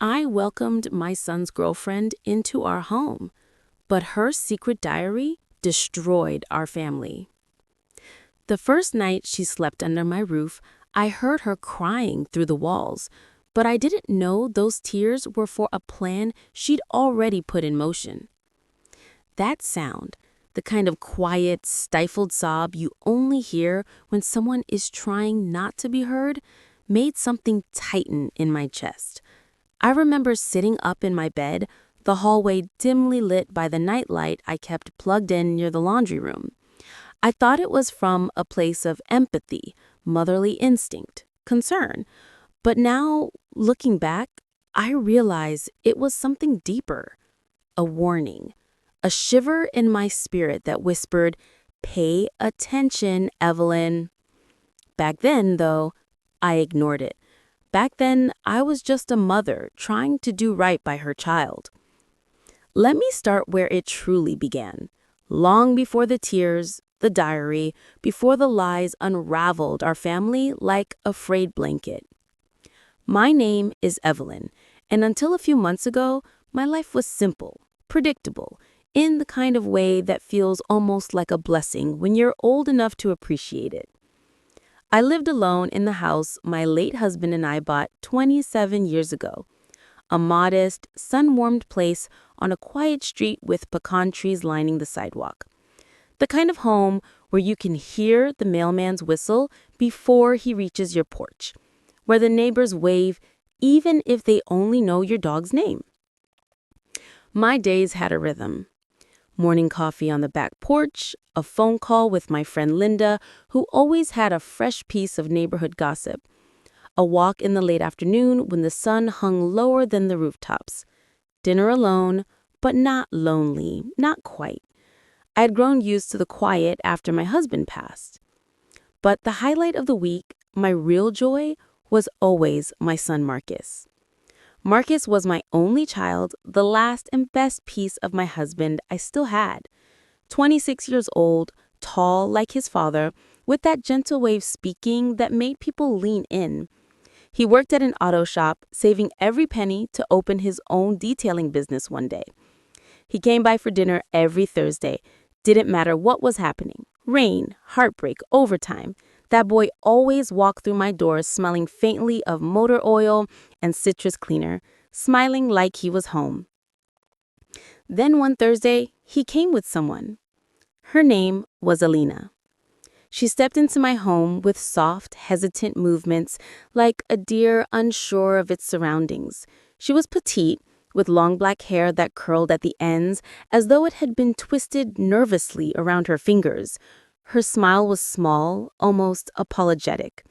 I welcomed my son's girlfriend into our home, but her secret diary destroyed our family. The first night she slept under my roof, I heard her crying through the walls, but I didn't know those tears were for a plan she'd already put in motion. That sound, the kind of quiet, stifled sob you only hear when someone is trying not to be heard, made something tighten in my chest. I remember sitting up in my bed, the hallway dimly lit by the nightlight I kept plugged in near the laundry room. I thought it was from a place of empathy, motherly instinct, concern. But now, looking back, I realize it was something deeper. A warning. A shiver in my spirit that whispered, "Pay attention, Evelyn." Back then, though, I ignored it. Back then, I was just a mother trying to do right by her child. Let me start where it truly began. Long before the tears, the diary, before the lies unraveled our family like a frayed blanket. My name is Evelyn, and until a few months ago, my life was simple, predictable, in the kind of way that feels almost like a blessing when you're old enough to appreciate it. I lived alone in the house my late husband and I bought 27 years ago. A modest, sun-warmed place on a quiet street with pecan trees lining the sidewalk. The kind of home where you can hear the mailman's whistle before he reaches your porch, where the neighbors wave even if they only know your dog's name. My days had a rhythm. Morning coffee on the back porch, a phone call with my friend Linda, who always had a fresh piece of neighborhood gossip, a walk in the late afternoon when the sun hung lower than the rooftops, dinner alone, but not lonely, not quite. I had grown used to the quiet after my husband passed. But the highlight of the week, my real joy, was always my son Marcus. Marcus was my only child, the last and best piece of my husband I still had. 26 years old, tall like his father, with that gentle way of speaking that made people lean in. He worked at an auto shop, saving every penny to open his own detailing business one day. He came by for dinner every Thursday. Didn't matter what was happening. Rain, heartbreak, overtime. That boy always walked through my doors smelling faintly of motor oil and citrus cleaner, smiling like he was home. Then one Thursday, he came with someone. Her name was Alina. She stepped into my home with soft, hesitant movements, like a deer unsure of its surroundings. She was petite, with long black hair that curled at the ends as though it had been twisted nervously around her fingers. Her smile was small, almost apologetic.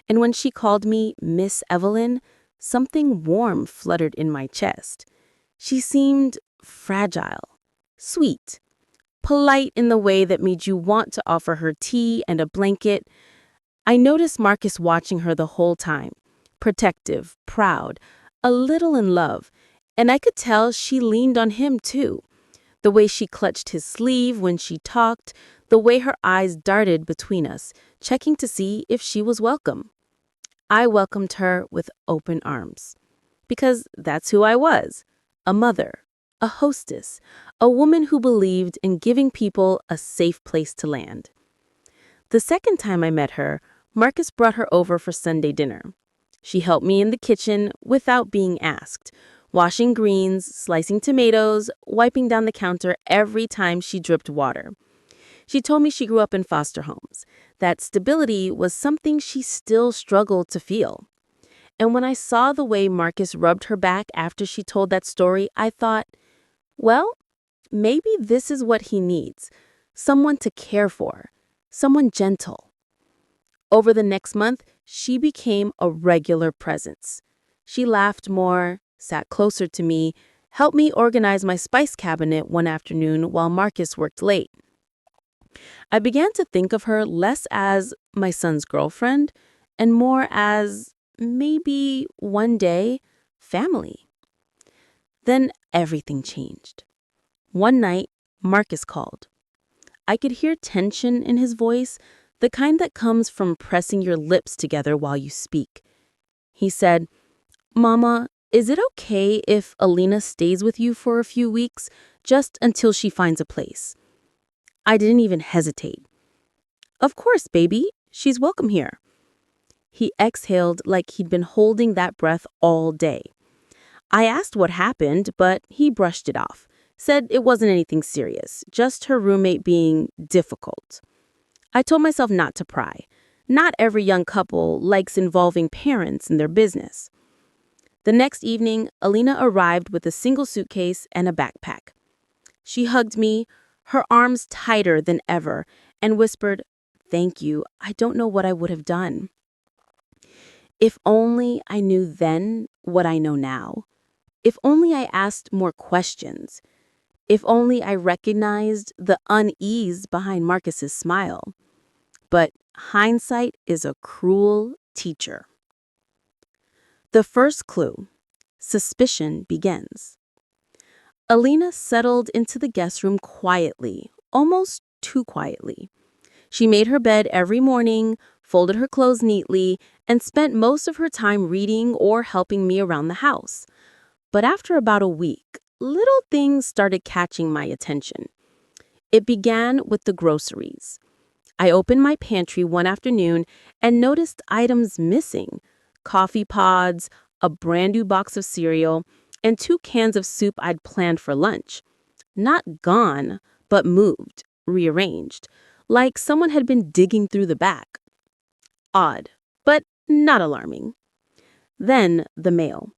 And when she called me Miss Evelyn, something warm fluttered in my chest. She seemed fragile, sweet, polite in the way that made you want to offer her tea and a blanket. I noticed Marcus watching her the whole time, protective, proud, a little in love, and I could tell she leaned on him too. The way she clutched his sleeve when she talked, the way her eyes darted between us, checking to see if she was welcome. I welcomed her with open arms. Because that's who I was, a mother, a hostess, a woman who believed in giving people a safe place to land. The second time I met her, Marcus brought her over for Sunday dinner. She helped me in the kitchen without being asked, washing greens, slicing tomatoes, wiping down the counter every time she dripped water. She told me she grew up in foster homes, that stability was something she still struggled to feel. And when I saw the way Marcus rubbed her back after she told that story, I thought, well, maybe this is what he needs, someone to care for, someone gentle. Over the next month, she became a regular presence. She laughed more, sat closer to me, helped me organize my spice cabinet one afternoon while Marcus worked late. I began to think of her less as my son's girlfriend and more as, maybe one day, family. Then everything changed. One night, Marcus called. I could hear tension in his voice, the kind that comes from pressing your lips together while you speak. He said, "Mama, is it okay if Alina stays with you for a few weeks, just until she finds a place? I didn't even hesitate. Of course, baby. She's welcome here. He exhaled like he'd been holding that breath all day. I asked what happened, but he brushed it off. Said it wasn't anything serious, just her roommate being difficult. I told myself not to pry. Not every young couple likes involving parents in their business. The next evening, Alina arrived with a single suitcase and a backpack. She hugged me, her arms tighter than ever, and whispered, "Thank you. I don't know what I would have done." If only I knew then what I know now. If only I asked more questions. If only I recognized the unease behind Marcus's smile. But hindsight is a cruel teacher. The first clue, suspicion, begins. Alina settled into the guest room quietly, almost too quietly. She made her bed every morning, folded her clothes neatly, and spent most of her time reading or helping me around the house. But after about a week, little things started catching my attention. It began with the groceries. I opened my pantry one afternoon and noticed items missing: coffee pods, a brand new box of cereal, and 2 cans of soup I'd planned for lunch. Not gone, but moved, rearranged, like someone had been digging through the back. Odd, but not alarming. Then the mail.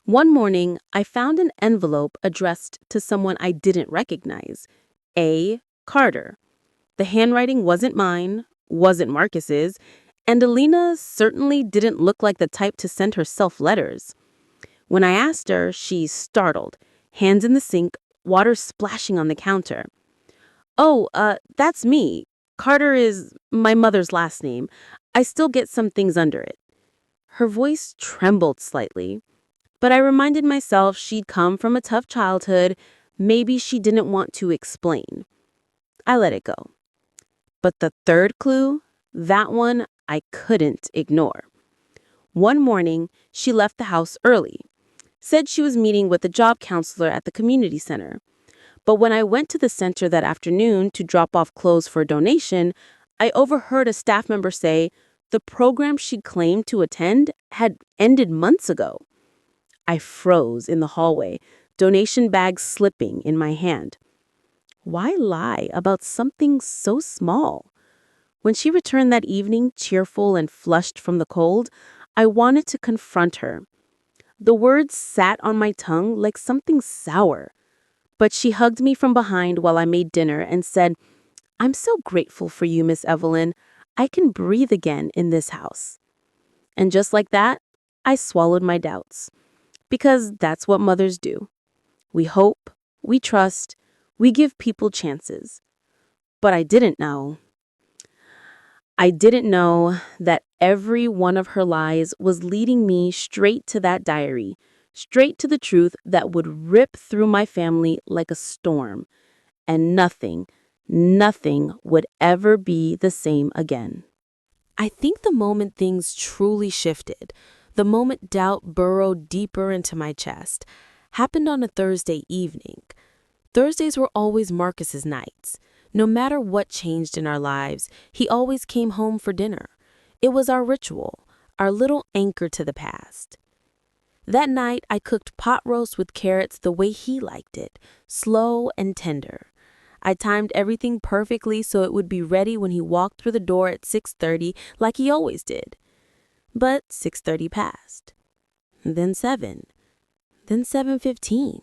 One morning, I found an envelope addressed to someone I didn't recognize. A. Carter. The handwriting wasn't mine, wasn't Marcus's, and Alina certainly didn't look like the type to send herself letters. When I asked her, she startled, hands in the sink, water splashing on the counter. "Oh, that's me. Carter is my mother's last name. I still get some things under it." Her voice trembled slightly, but I reminded myself she'd come from a tough childhood. Maybe she didn't want to explain. I let it go. But the third clue, that one I couldn't ignore. One morning, she left the house early. Said she was meeting with a job counselor at the community center. But when I went to the center that afternoon to drop off clothes for a donation, I overheard a staff member say the program she claimed to attend had ended months ago. I froze in the hallway, donation bag slipping in my hand. Why lie about something so small? When she returned that evening, cheerful and flushed from the cold, I wanted to confront her. The words sat on my tongue like something sour. But she hugged me from behind while I made dinner and said, "I'm so grateful for you, Miss Evelyn. I can breathe again in this house." And just like that, I swallowed my doubts. Because that's what mothers do. We hope, we trust, we give people chances. But I didn't know that every one of her lies was leading me straight to that diary, straight to the truth that would rip through my family like a storm. And nothing would ever be the same again. I think the moment things truly shifted, the moment doubt burrowed deeper into my chest, happened on a Thursday evening. Thursdays were always Marcus's nights. No matter what changed in our lives, he always came home for dinner. It was our ritual, our little anchor to the past. That night, I cooked pot roast with carrots the way he liked it, slow and tender. I timed everything perfectly so it would be ready when he walked through the door at 6:30 like he always did. But 6:30 passed. Then 7. Then 7:15.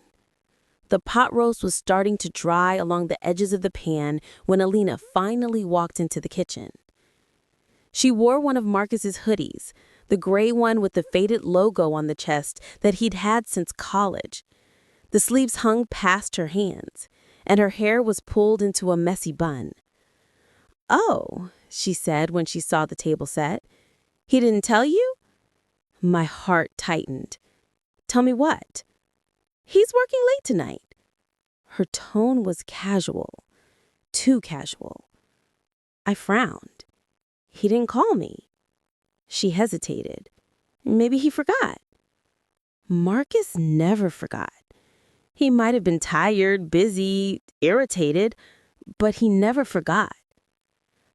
The pot roast was starting to dry along the edges of the pan when Alina finally walked into the kitchen. She wore one of Marcus's hoodies, the gray one with the faded logo on the chest that he'd had since college. The sleeves hung past her hands, and her hair was pulled into a messy bun. "Oh," she said when she saw the table set. "He didn't tell you?" My heart tightened. "Tell me what?" "He's working late tonight." Her tone was casual, too casual. I frowned. "He didn't call me." She hesitated. "Maybe he forgot." Marcus never forgot. He might have been tired, busy, irritated, but he never forgot.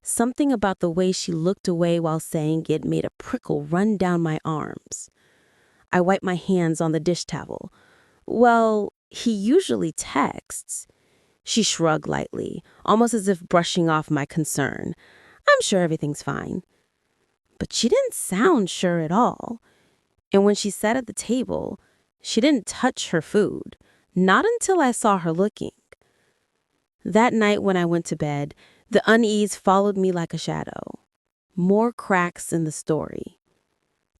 Something about the way she looked away while saying it made a prickle run down my arms. I wiped my hands on the dish towel. Well, he usually texts. She shrugged lightly, almost as if brushing off my concern. I'm sure everything's fine. But she didn't sound sure at all. And when she sat at the table, she didn't touch her food. Not until I saw her looking. That night when I went to bed, the unease followed me like a shadow. More cracks in the story.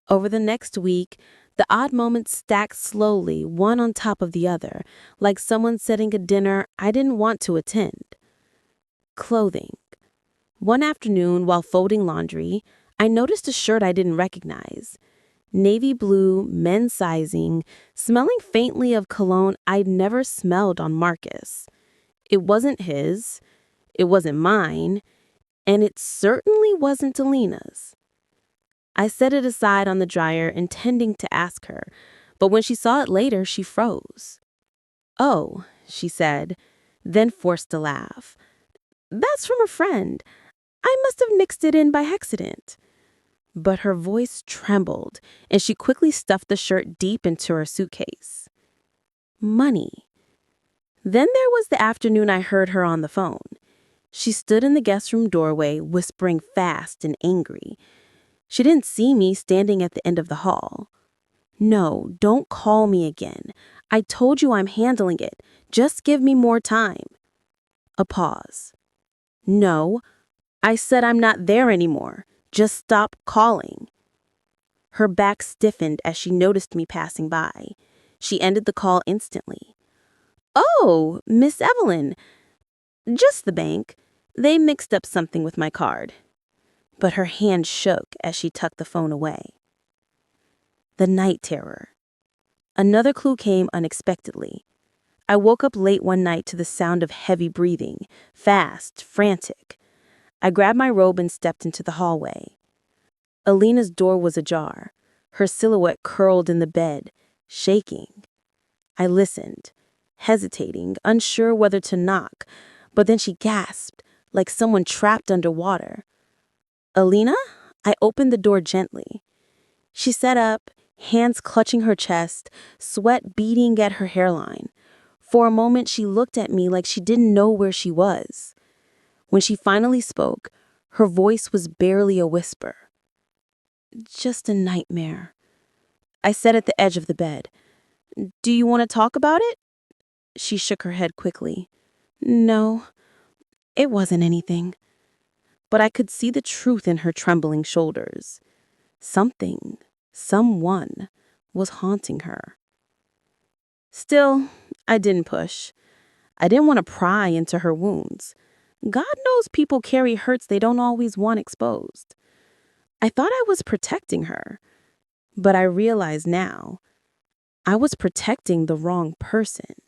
Over the next week, the odd moments stacked slowly, one on top of the other, like someone setting a dinner I didn't want to attend. Clothing. One afternoon, while folding laundry, I noticed a shirt I didn't recognize. Navy blue, men's sizing, smelling faintly of cologne I'd never smelled on Marcus. It wasn't his, it wasn't mine, and it certainly wasn't Alina's. I set it aside on the dryer, intending to ask her, but when she saw it later, she froze. "Oh," she said, then forced a laugh. "That's from a friend. I must have nixed it in by accident." But her voice trembled, and she quickly stuffed the shirt deep into her suitcase. Money. Then there was the afternoon I heard her on the phone. She stood in the guest room doorway, whispering fast and angry. She didn't see me standing at the end of the hall. "No, don't call me again. I told you I'm handling it. Just give me more time." A pause. "No, I said I'm not there anymore. Just stop calling." Her back stiffened as she noticed me passing by. She ended the call instantly. "Oh, Miss Evelyn. Just the bank. They mixed up something with my card." But her hand shook as she tucked the phone away. The night terror. Another clue came unexpectedly. I woke up late one night to the sound of heavy breathing, fast, frantic. I grabbed my robe and stepped into the hallway. Alina's door was ajar, her silhouette curled in the bed, shaking. I listened, hesitating, unsure whether to knock, but then she gasped, like someone trapped underwater. "Alina?" I opened the door gently. She sat up, hands clutching her chest, sweat beading at her hairline. For a moment, she looked at me like she didn't know where she was. When she finally spoke, her voice was barely a whisper. "Just a nightmare." I sat at the edge of the bed. "Do you want to talk about it?" She shook her head quickly. "No, it wasn't anything." But I could see the truth in her trembling shoulders. Something, someone, was haunting her. Still, I didn't push. I didn't want to pry into her wounds. God knows people carry hurts they don't always want exposed. I thought I was protecting her, but I realize now I was protecting the wrong person.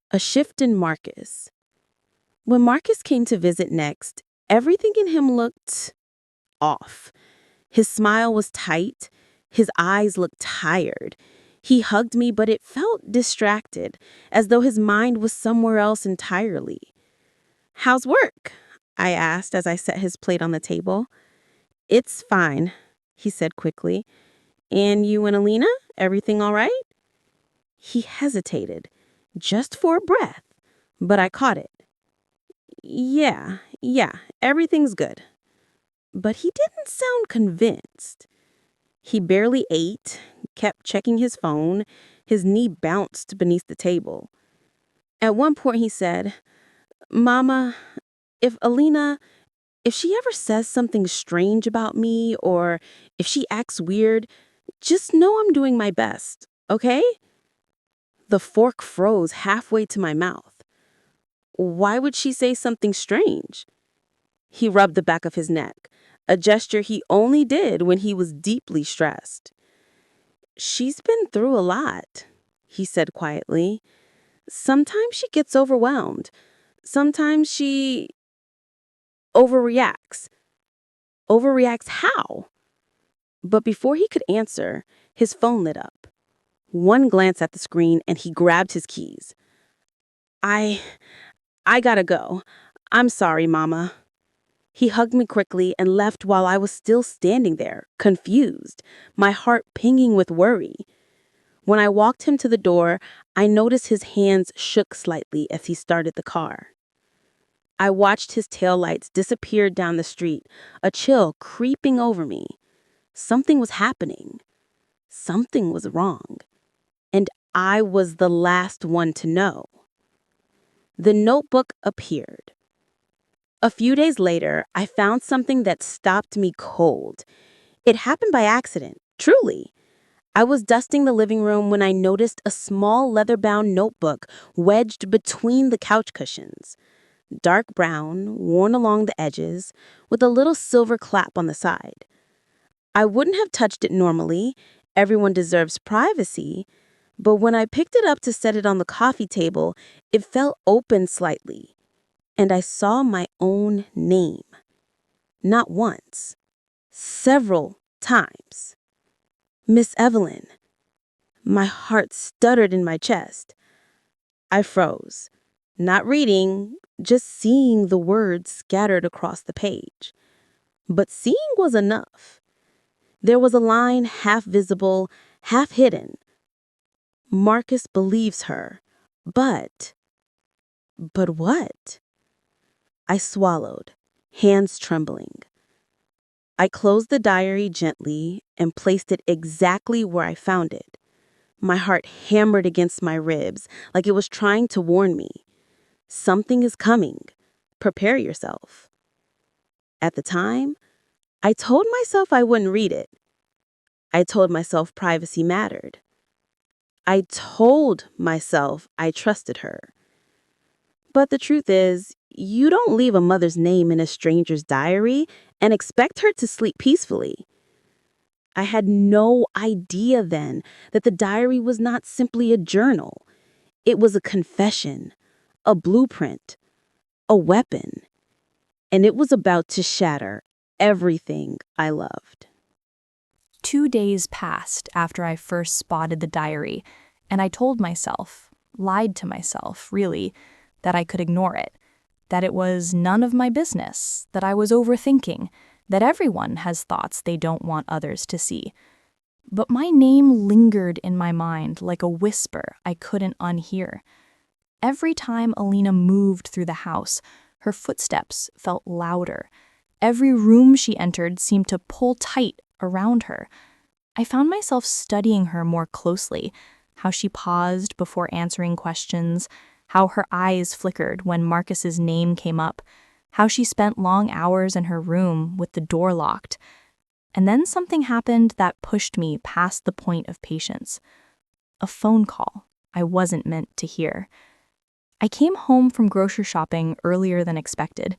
A shift in Marcus. When Marcus came to visit next, everything in him looked off. His smile was tight. His eyes looked tired. He hugged me, but it felt distracted, as though his mind was somewhere else entirely. "How's work?" I asked as I set his plate on the table. "It's fine," he said quickly. "And you and Alina, everything all right?" He hesitated, just for a breath, but I caught it. Yeah, everything's good." But he didn't sound convinced. He barely ate, kept checking his phone. His knee bounced beneath the table. At one point he said, "Mama, if she ever says something strange about me, or if she acts weird, just know I'm doing my best, okay?" The fork froze halfway to my mouth. Why would she say something strange? He rubbed the back of his neck, a gesture he only did when he was deeply stressed. "She's been through a lot," he said quietly. "Sometimes she gets overwhelmed. Sometimes she overreacts." "Overreacts how?" But before he could answer, his phone lit up. One glance at the screen and he grabbed his keys. I I gotta go. I'm sorry, Mama. He hugged me quickly and left while I was still standing there, confused, my heart pinging with worry. When I walked him to the door, I noticed his hands shook slightly as he started the car. I watched his taillights disappear down the street, a chill creeping over me. Something was happening. Something was wrong. And I was the last one to know. The notebook appeared. A few days later, I found something that stopped me cold. It happened by accident, truly. I was dusting the living room when I noticed a small leather-bound notebook wedged between the couch cushions. Dark brown, worn along the edges, with a little silver clap on the side. I wouldn't have touched it normally. Everyone deserves privacy. But when I picked it up to set it on the coffee table, it fell open slightly. And I saw my own name. Not once. Several times. Miss Evelyn. My heart stuttered in my chest. I froze. Not reading, just seeing the words scattered across the page. But seeing was enough. There was a line half visible, half hidden. Marcus believes her. But what? I swallowed, hands trembling. I closed the diary gently and placed it exactly where I found it. My heart hammered against my ribs like it was trying to warn me. Something is coming. Prepare yourself. At the time, I told myself I wouldn't read it. I told myself privacy mattered. I told myself I trusted her. But the truth is, you don't leave a mother's name in a stranger's diary and expect her to sleep peacefully. I had no idea then that the diary was not simply a journal. It was a confession, a blueprint, a weapon, and it was about to shatter everything I loved. 2 days passed after I first spotted the diary, and I told myself, lied to myself, really, that I could ignore it, that it was none of my business, that I was overthinking, that everyone has thoughts they don't want others to see. But my name lingered in my mind like a whisper I couldn't unhear. Every time Alina moved through the house, her footsteps felt louder. Every room she entered seemed to pull tight around her. I found myself studying her more closely, how she paused before answering questions, how her eyes flickered when Marcus's name came up, how she spent long hours in her room with the door locked. And then something happened that pushed me past the point of patience. A phone call I wasn't meant to hear. I came home from grocery shopping earlier than expected.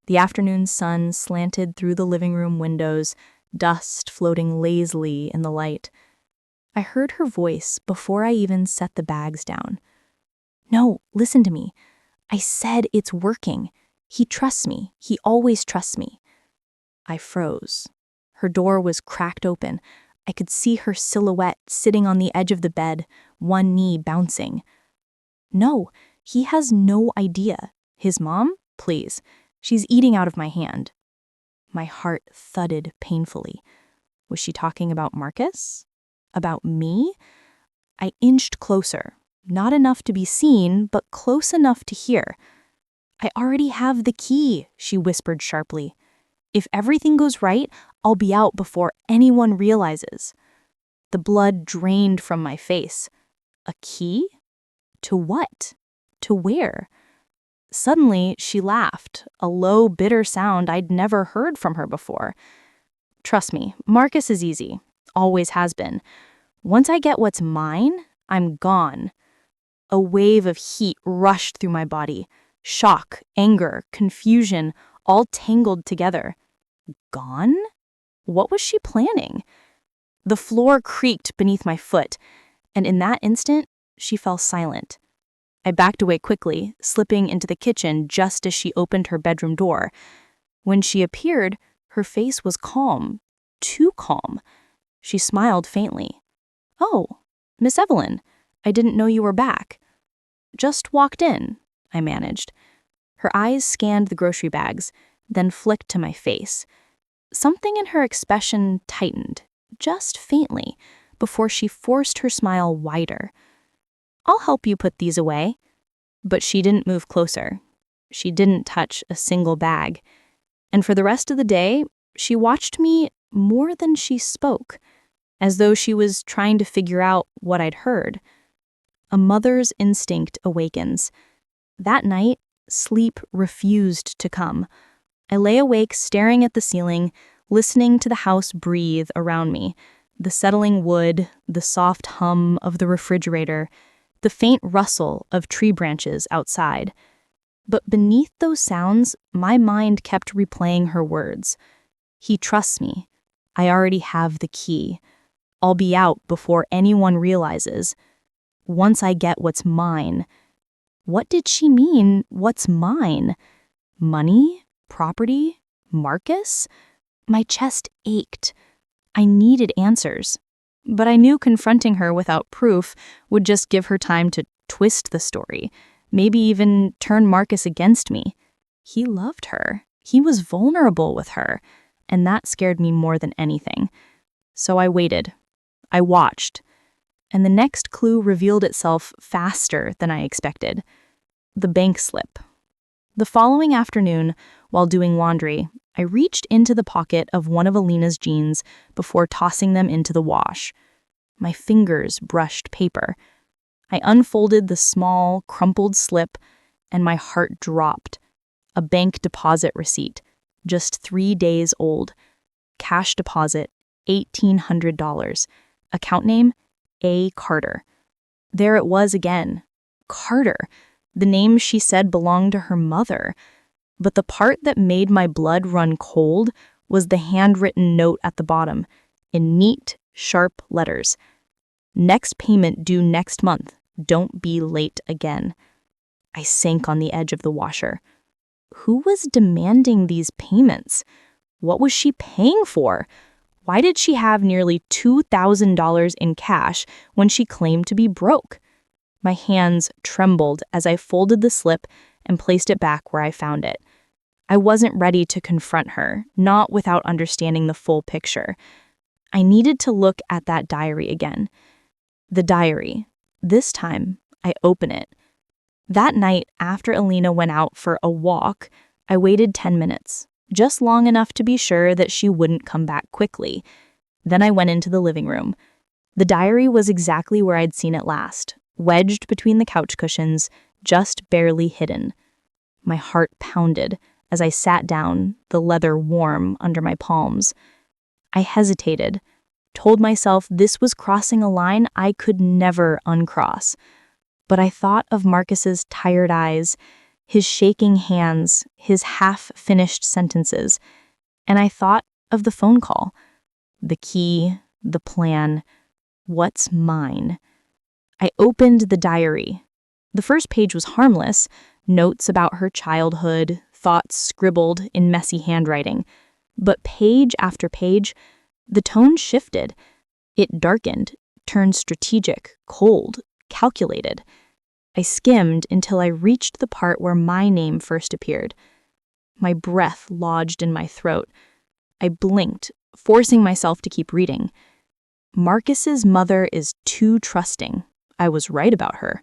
The afternoon sun slanted through the living room windows, dust floating lazily in the light. I heard her voice before I even set the bags down. "No, listen to me. I said it's working. He trusts me. He always trusts me." I froze. Her door was cracked open. I could see her silhouette sitting on the edge of the bed, one knee bouncing. "No, he has no idea. His mom? Please. She's eating out of my hand." My heart thudded painfully. Was she talking about Marcus? About me? I inched closer. Not enough to be seen, but close enough to hear. "I already have the key," she whispered sharply. "If everything goes right, I'll be out before anyone realizes." The blood drained from my face. A key? To what? To where? Suddenly, she laughed, a low, bitter sound I'd never heard from her before. "Trust me, Marcus is easy. Always has been. Once I get what's mine, I'm gone." A wave of heat rushed through my body. Shock, anger, confusion, all tangled together. Gone? What was she planning? The floor creaked beneath my foot, and in that instant, she fell silent. I backed away quickly, slipping into the kitchen just as she opened her bedroom door. When she appeared, her face was calm, too calm. She smiled faintly. "Oh, Miss Evelyn, I didn't know you were back." "Just walked in," I managed. Her eyes scanned the grocery bags, then flicked to my face. Something in her expression tightened, just faintly, before she forced her smile wider. "I'll help you put these away." But she didn't move closer. She didn't touch a single bag. And for the rest of the day, she watched me more than she spoke, as though she was trying to figure out what I'd heard. A mother's instinct awakens. That night, sleep refused to come. I lay awake staring at the ceiling, listening to the house breathe around me, the settling wood, the soft hum of the refrigerator, the faint rustle of tree branches outside. But beneath those sounds, my mind kept replaying her words. "He trusts me. I already have the key. I'll be out before anyone realizes. Once I get what's mine." What did she mean, what's mine? Money? Property? Marcus? My chest ached. I needed answers. But I knew confronting her without proof would just give her time to twist the story, maybe even turn Marcus against me. He loved her. He was vulnerable with her, and that scared me more than anything. So I waited. I watched. And the next clue revealed itself faster than I expected. The bank slip. The following afternoon, while doing laundry, I reached into the pocket of one of Alina's jeans before tossing them into the wash. My fingers brushed paper. I unfolded the small, crumpled slip, and my heart dropped. A bank deposit receipt, just 3 days old. Cash deposit, $1,800. Account name, A. Carter. There it was again. Carter, the name she said belonged to her mother. But the part that made my blood run cold was the handwritten note at the bottom, in neat, sharp letters. "Next payment due next month. Don't be late again." I sank on the edge of the washer. Who was demanding these payments? What was she paying for? Why did she have nearly $2,000 in cash when she claimed to be broke? My hands trembled as I folded the slip and placed it back where I found it. I wasn't ready to confront her, not without understanding the full picture. I needed to look at that diary again. The diary. This time, I open it. That night, after Alina went out for a walk, I waited 10 minutes, just long enough to be sure that she wouldn't come back quickly. Then I went into the living room. The diary was exactly where I'd seen it last, wedged between the couch cushions, just barely hidden. My heart pounded as I sat down, the leather warm under my palms. I hesitated, told myself this was crossing a line I could never uncross. But I thought of Marcus's tired eyes, his shaking hands, his half-finished sentences, and I thought of the phone call. The key, the plan, what's mine? I opened the diary. The first page was harmless, notes about her childhood, thoughts scribbled in messy handwriting. But page after page, the tone shifted. It darkened, turned strategic, cold, calculated. I skimmed until I reached the part where my name first appeared. My breath lodged in my throat. I blinked, forcing myself to keep reading. Marcus's mother is too trusting. I was right about her.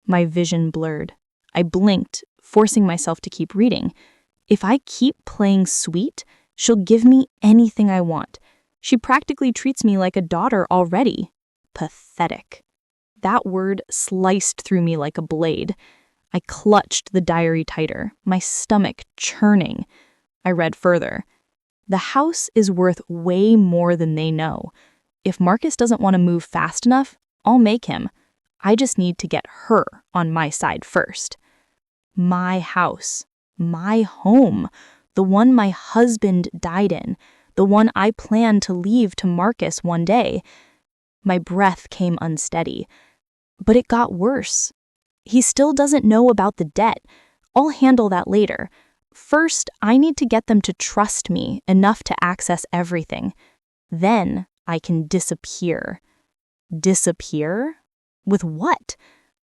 My vision blurred. I blinked, forcing myself to keep reading. If I keep playing sweet, she'll give me anything I want. She practically treats me like a daughter already. Pathetic. That word sliced through me like a blade. I clutched the diary tighter, my stomach churning. I read further. The house is worth way more than they know. If Marcus doesn't want to move fast enough, I'll make him. I just need to get her on my side first. My house, my home, the one my husband died in, the one I plan to leave to Marcus one day. My breath came unsteady. But it got worse. He still doesn't know about the debt. I'll handle that later. First, I need to get them to trust me enough to access everything. Then I can disappear. Disappear? With what?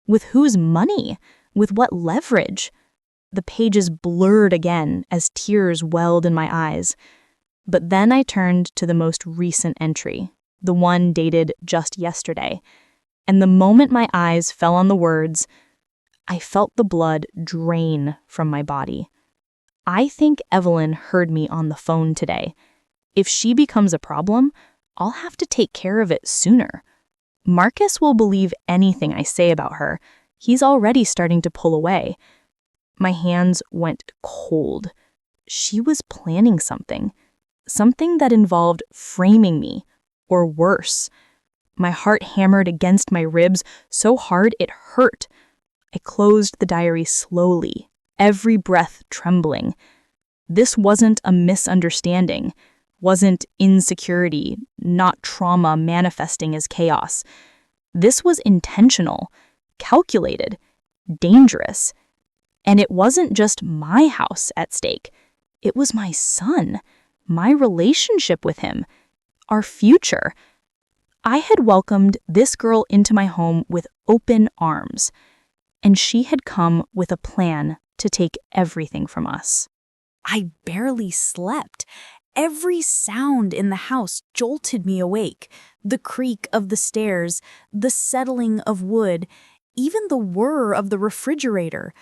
With whose money? With what leverage? The pages blurred again as tears welled in my eyes. But then I turned to the most recent entry, the one dated just yesterday. And the moment my eyes fell on the words, I felt the blood drain from my body. I think Evelyn heard me on the phone today. If she becomes a problem, I'll have to take care of it sooner. Marcus will believe anything I say about her. He's already starting to pull away. My hands went cold. She was planning something that involved framing me, or worse. My heart hammered against my ribs so hard it hurt. I closed the diary slowly, every breath trembling. This wasn't a misunderstanding, wasn't insecurity, not trauma manifesting as chaos. This was intentional, calculated, dangerous. And it wasn't just my house at stake. It was my son, my relationship with him, our future. I had welcomed this girl into my home with open arms, and she had come with a plan to take everything from us. I barely slept. Every sound in the house jolted me awake. The creak of the stairs, the settling of wood, even the whir of the refrigerator.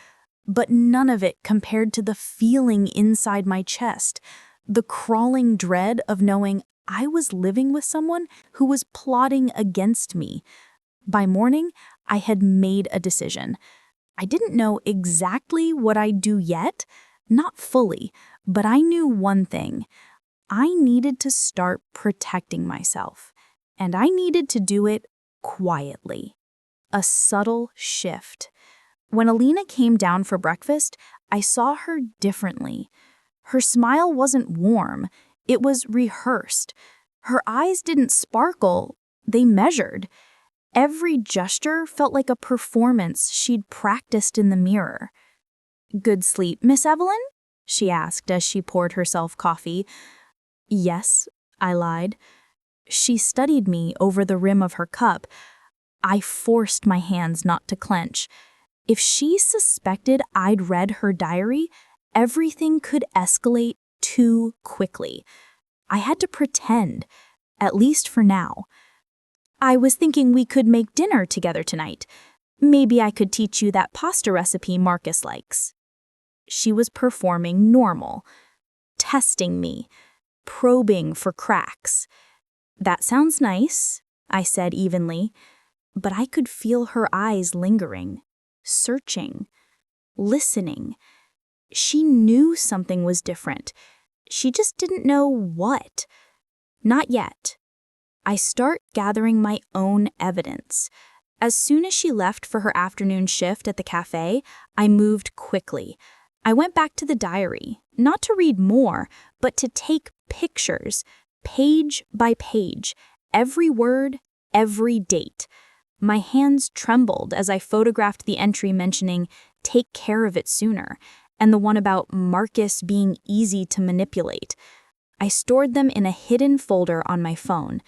But none of it compared to the feeling inside my chest, the crawling dread of knowing I was living with someone who was plotting against me. By morning, I had made a decision. I didn't know exactly what I'd do yet, not fully, but I knew one thing. I needed to start protecting myself, and I needed to do it quietly. A subtle shift. When Alina came down for breakfast, I saw her differently. Her smile wasn't warm, it was rehearsed. Her eyes didn't sparkle, they measured. Every gesture felt like a performance she'd practiced in the mirror. "Good sleep, Miss Evelyn?" she asked as she poured herself coffee. "Yes," I lied. She studied me over the rim of her cup. I forced my hands not to clench. If she suspected I'd read her diary, everything could escalate too quickly. I had to pretend, at least for now. "I was thinking we could make dinner together tonight. Maybe I could teach you that pasta recipe Marcus likes." She was performing normal, testing me, probing for cracks. "That sounds nice," I said evenly, but I could feel her eyes lingering, searching, listening. She knew something was different. She just didn't know what. Not yet. I start gathering my own evidence. As soon as she left for her afternoon shift at the cafe, I moved quickly. I went back to the diary, not to read more, but to take pictures, page by page, every word, every date. My hands trembled as I photographed the entry mentioning "take care of it sooner," and the one about Marcus being easy to manipulate. I stored them in a hidden folder on my phone.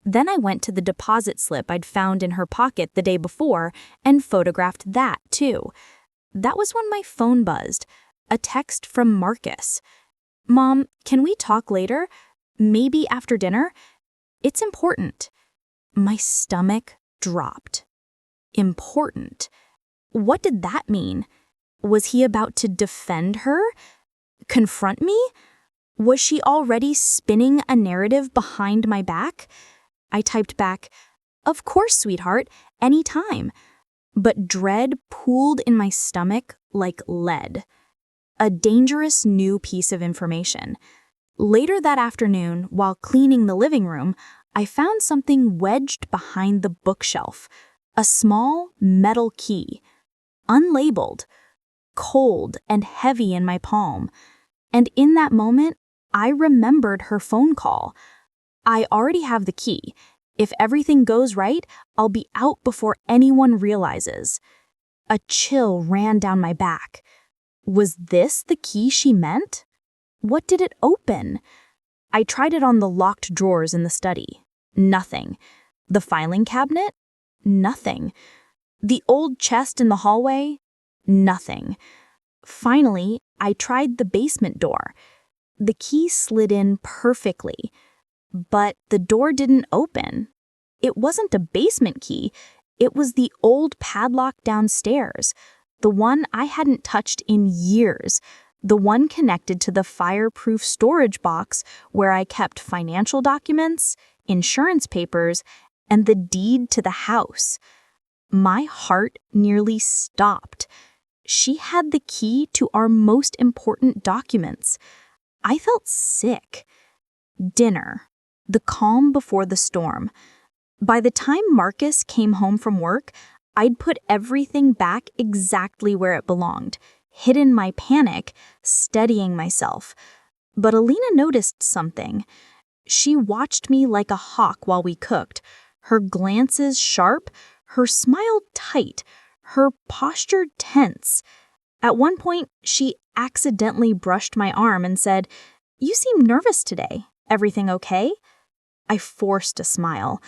Then I went to the deposit slip I'd found in her pocket the day before and photographed that too. That was when my phone buzzed. A text from Marcus. "Mom, can we talk later? Maybe after dinner? It's important." My stomach dropped. Important. What did that mean? Was he about to defend her? Confront me? Was she already spinning a narrative behind my back? I typed back, "Of course, sweetheart, anytime." But dread pooled in my stomach like lead. A dangerous new piece of information. Later that afternoon, while cleaning the living room, I found something wedged behind the bookshelf. A small metal key. Unlabeled. Cold and heavy in my palm. And in that moment, I remembered her phone call. I already have the key. If everything goes right, I'll be out before anyone realizes. A chill ran down my back. Was this the key she meant? What did it open? I tried it on the locked drawers in the study. Nothing. The filing cabinet? Nothing. The old chest in the hallway? Nothing. Finally, I tried the basement door. The key slid in perfectly, but the door didn't open. It wasn't a basement key. It was the old padlock downstairs, the one I hadn't touched in years, the one connected to the fireproof storage box where I kept financial documents, insurance papers, and the deed to the house. My heart nearly stopped. She had the key to our most important documents. I felt sick. Dinner. The calm before the storm. By the time Marcus came home from work, I'd put everything back exactly where it belonged, hidden my panic, steadying myself. But Alina noticed something. She watched me like a hawk while we cooked, her glances sharp, her smile tight, her posture tense. At one point, she accidentally brushed my arm and said, "You seem nervous today. Everything okay?" I forced a smile.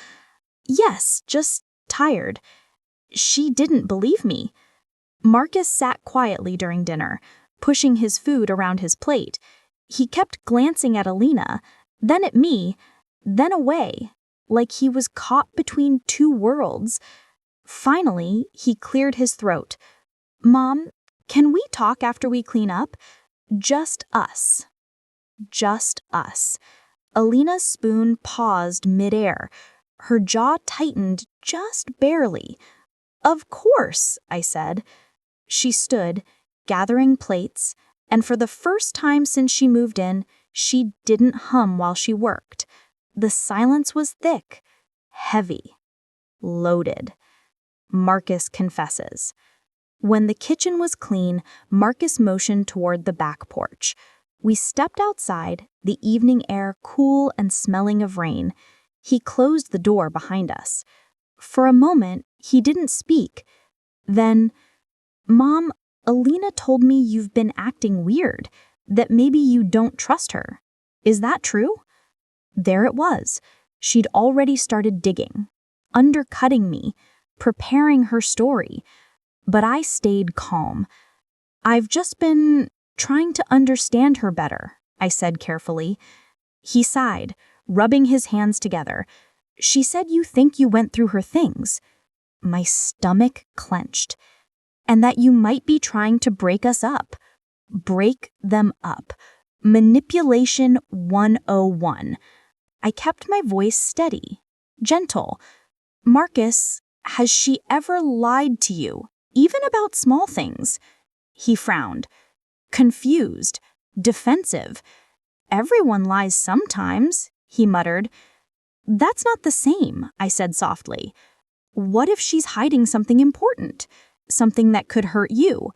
"Yes, just tired." She didn't believe me. Marcus sat quietly during dinner, pushing his food around his plate. He kept glancing at Alina, then at me, then away, like he was caught between two worlds. Finally, he cleared his throat. "Mom, can we talk after we clean up? Just us." Just us. Alina's spoon paused midair. Her jaw tightened just barely. "Of course," I said. She stood, gathering plates, and for the first time since she moved in, she didn't hum while she worked. The silence was thick, heavy, loaded. Marcus confesses. When the kitchen was clean, Marcus motioned toward the back porch. We stepped outside, the evening air cool and smelling of rain. He closed the door behind us. For a moment, he didn't speak. Then, "Mom, Alina told me you've been acting weird, that maybe you don't trust her. Is that true?" There it was. She'd already started digging, undercutting me, preparing her story. But I stayed calm. "I've just been trying to understand her better," I said carefully. He sighed, rubbing his hands together. "She said you think you went through her things." My stomach clenched. "And that you might be trying to break us up. Break them up. Manipulation 101. I kept my voice steady, gentle. "Marcus, has she ever lied to you, even about small things?" He frowned. Confused, defensive. "Everyone lies sometimes," he muttered. "That's not the same," I said softly. "What if she's hiding something important? Something that could hurt you,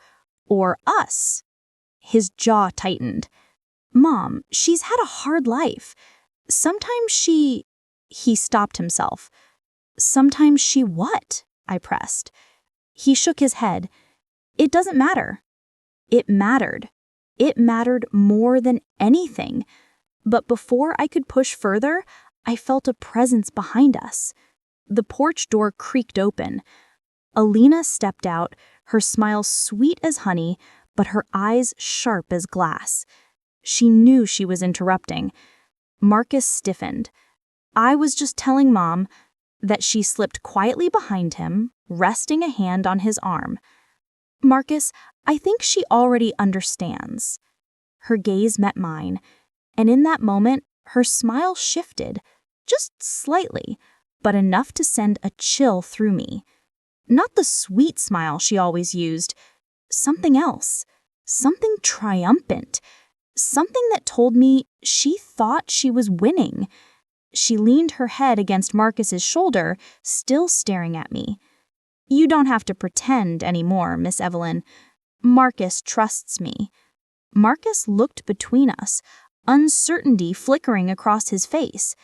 or us?" His jaw tightened. "Mom, she's had a hard life. Sometimes she—" He stopped himself. "Sometimes she what?" I pressed. He shook his head. "It doesn't matter." It mattered. It mattered more than anything. But before I could push further, I felt a presence behind us. The porch door creaked open. Alina stepped out, her smile sweet as honey, but her eyes sharp as glass. She knew she was interrupting. Marcus stiffened. "I was just telling Mom," that she slipped quietly behind him, resting a hand on his arm. "Marcus, I think she already understands." Her gaze met mine, and in that moment, her smile shifted, just slightly, but enough to send a chill through me. Not the sweet smile she always used, something else, something triumphant, something that told me she thought she was winning. She leaned her head against Marcus's shoulder, still staring at me. "You don't have to pretend anymore, Miss Evelyn. Marcus trusts me." Marcus looked between us, uncertainty flickering across his face.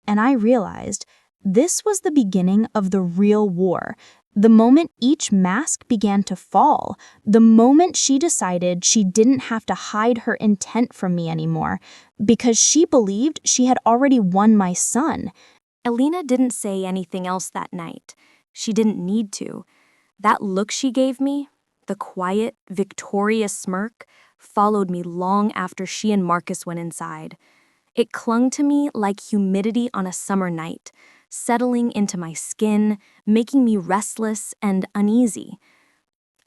And I realized this was the beginning of the real war. The moment each mask began to fall, the moment she decided she didn't have to hide her intent from me anymore, because she believed she had already won my son. Alina didn't say anything else that night. She didn't need to. That look she gave me, the quiet, victorious smirk, followed me long after she and Marcus went inside. It clung to me like humidity on a summer night, settling into my skin, making me restless and uneasy.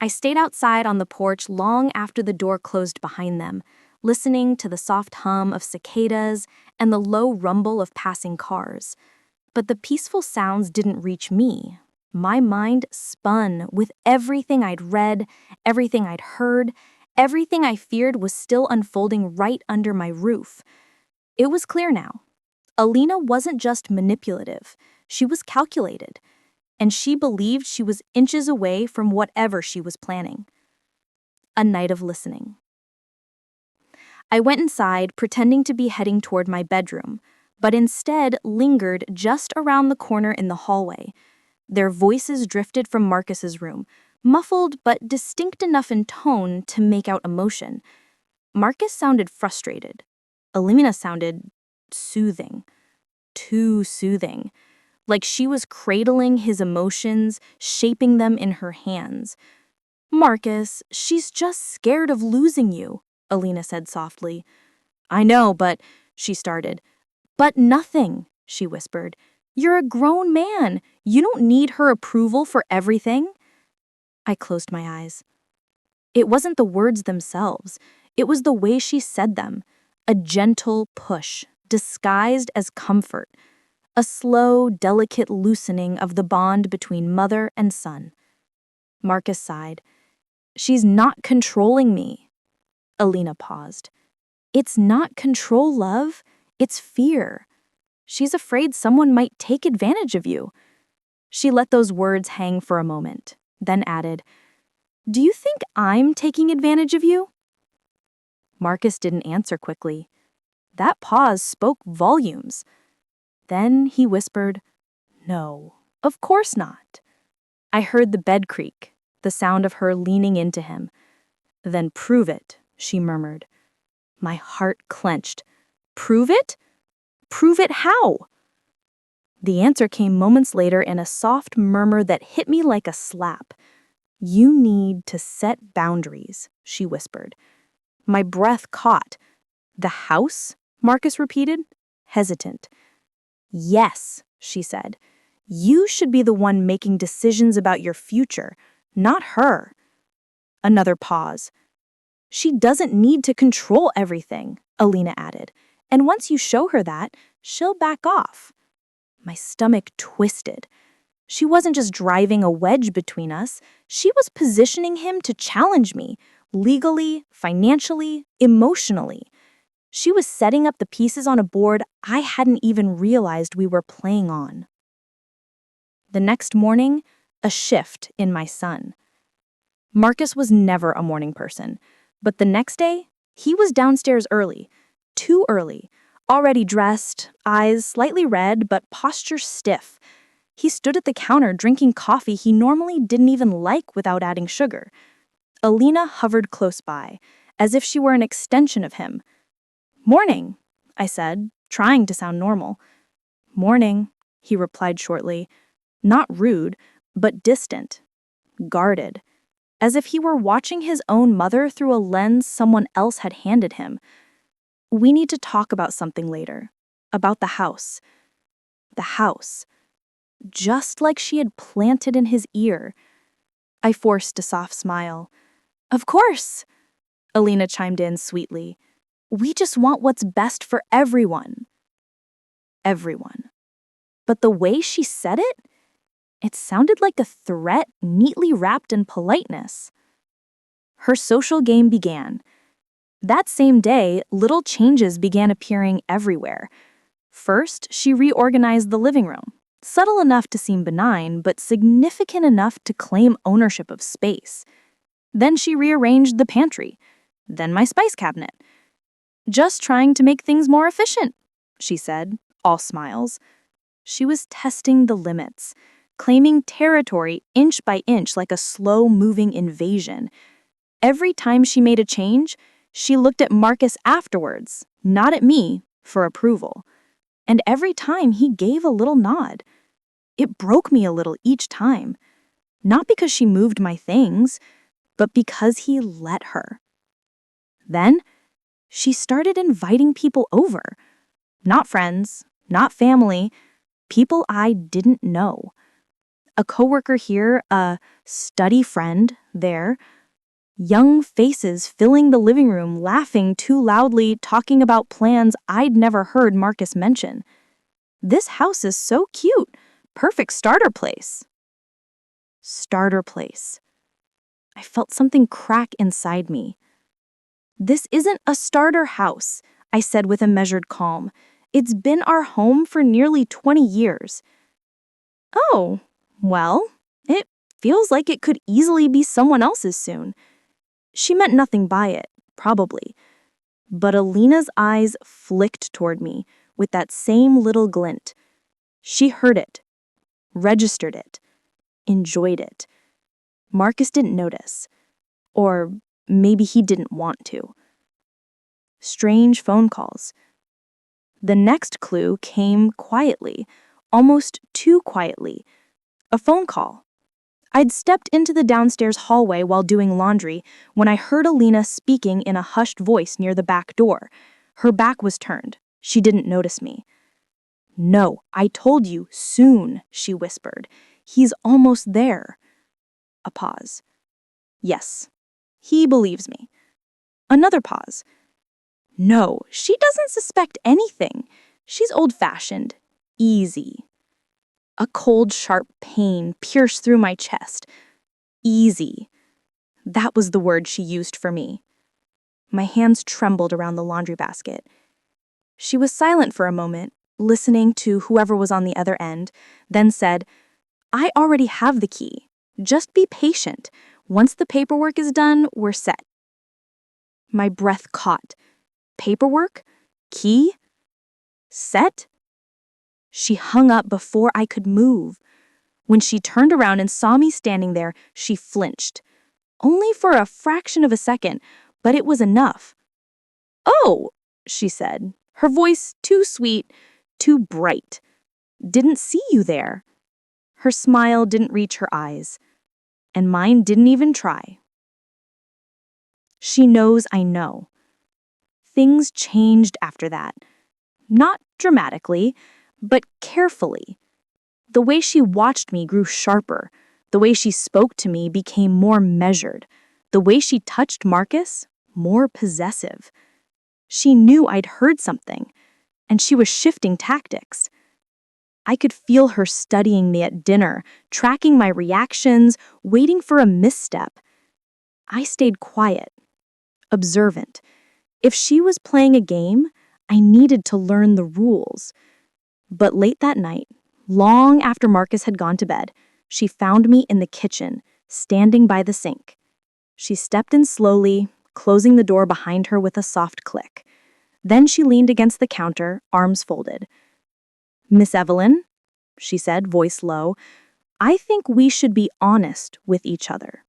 I stayed outside on the porch long after the door closed behind them, listening to the soft hum of cicadas and the low rumble of passing cars. But the peaceful sounds didn't reach me. My mind spun with everything I'd read, everything I'd heard, everything I feared was still unfolding right under my roof. It was clear now. Alina wasn't just manipulative, she was calculated, and she believed she was inches away from whatever she was planning. A night of listening. I went inside, pretending to be heading toward my bedroom, but instead lingered just around the corner in the hallway. Their voices drifted from Marcus's room, muffled but distinct enough in tone to make out emotion. Marcus sounded frustrated. Alina sounded soothing. Too soothing. Like she was cradling his emotions, shaping them in her hands. "Marcus, she's just scared of losing you," Alina said softly. "I know, but," she started. "But nothing," she whispered. "You're a grown man. You don't need her approval for everything." I closed my eyes. It wasn't the words themselves. It was the way she said them. A gentle push, disguised as comfort. A slow, delicate loosening of the bond between mother and son. Marcus sighed. "She's not controlling me." Alina paused. "It's not control, love. It's fear. She's afraid someone might take advantage of you." She let those words hang for a moment, then added, "Do you think I'm taking advantage of you?" Marcus didn't answer quickly. That pause spoke volumes. Then he whispered, "No, of course not." I heard the bed creak, the sound of her leaning into him. "Then prove it," she murmured. My heart clenched. "Prove it? Prove it how?" The answer came moments later in a soft murmur that hit me like a slap. "You need to set boundaries," she whispered. My breath caught. "The house?" Marcus repeated, hesitant. "Yes," she said. "You should be the one making decisions about your future, not her." Another pause. "She doesn't need to control everything," Alina added. "And once you show her that, she'll back off." My stomach twisted. She wasn't just driving a wedge between us. She was positioning him to challenge me, legally, financially, emotionally. She was setting up the pieces on a board I hadn't even realized we were playing on. The next morning, a shift in my son. Marcus was never a morning person, but the next day, he was downstairs early, too early, already dressed, eyes slightly red but posture stiff. He stood at the counter drinking coffee he normally didn't even like without adding sugar. Alina hovered close by, as if she were an extension of him. "Morning," I said, trying to sound normal. "Morning," he replied shortly, not rude, but distant, guarded, as if he were watching his own mother through a lens someone else had handed him. "We need to talk about something later, about the house." The house. Just like she had planted in his ear. I forced a soft smile. "Of course," Alina chimed in sweetly. "We just want what's best for everyone." Everyone. But the way she said it, it sounded like a threat neatly wrapped in politeness. Her social game began. That same day, little changes began appearing everywhere. First, she reorganized the living room, subtle enough to seem benign, but significant enough to claim ownership of space. Then she rearranged the pantry, then my spice cabinet. "Just trying to make things more efficient," she said, all smiles. She was testing the limits, claiming territory inch by inch like a slow-moving invasion. Every time she made a change, she looked at Marcus afterwards, not at me, for approval. and every time he gave a little nod. It broke me a little each time, not because she moved my things, but because he let her. Then, she started inviting people over. Not friends, not family, people I didn't know. A coworker here, a study friend there. Young faces filling the living room, laughing too loudly, talking about plans I'd never heard Marcus mention. This house is so cute. Perfect starter place. Starter place. I felt something crack inside me. This isn't a starter house, I said with a measured calm. It's been our home for nearly 20 years. Oh, well, it feels like it could easily be someone else's soon. She meant nothing by it, probably. But Alina's eyes flicked toward me with that same little glint. She heard it, registered it, enjoyed it. Marcus didn't notice. Or maybe he didn't want to. Strange phone calls. The next clue came quietly, almost too quietly. A phone call. I'd stepped into the downstairs hallway while doing laundry when I heard Alina speaking in a hushed voice near the back door. Her back was turned. She didn't notice me. "No, I told you, soon," she whispered. "He's almost there." A pause. "Yes, he believes me." Another pause. "No, she doesn't suspect anything. She's old-fashioned. Easy." A cold, sharp pain pierced through my chest. Easy. That was the word she used for me. My hands trembled around the laundry basket. She was silent for a moment, listening to whoever was on the other end, then said, "I already have the key. Just be patient. Once the paperwork is done, we're set." My breath caught. Paperwork? Key? Set? She hung up before I could move. When she turned around and saw me standing there, she flinched. Only for a fraction of a second, but it was enough. "Oh," she said, her voice too sweet, too bright. "Didn't see you there." Her smile didn't reach her eyes, and mine didn't even try. She knows I know. Things changed after that. Not dramatically, but carefully. The way she watched me grew sharper. The way she spoke to me became more measured. The way she touched Marcus, more possessive. She knew I'd heard something, and she was shifting tactics. I could feel her studying me at dinner, tracking my reactions, waiting for a misstep. I stayed quiet, observant. If she was playing a game, I needed to learn the rules. But late that night, long after Marcus had gone to bed, she found me in the kitchen, standing by the sink. She stepped in slowly, closing the door behind her with a soft click. Then she leaned against the counter, arms folded. "Miss Evelyn," she said, voice low, "I think we should be honest with each other."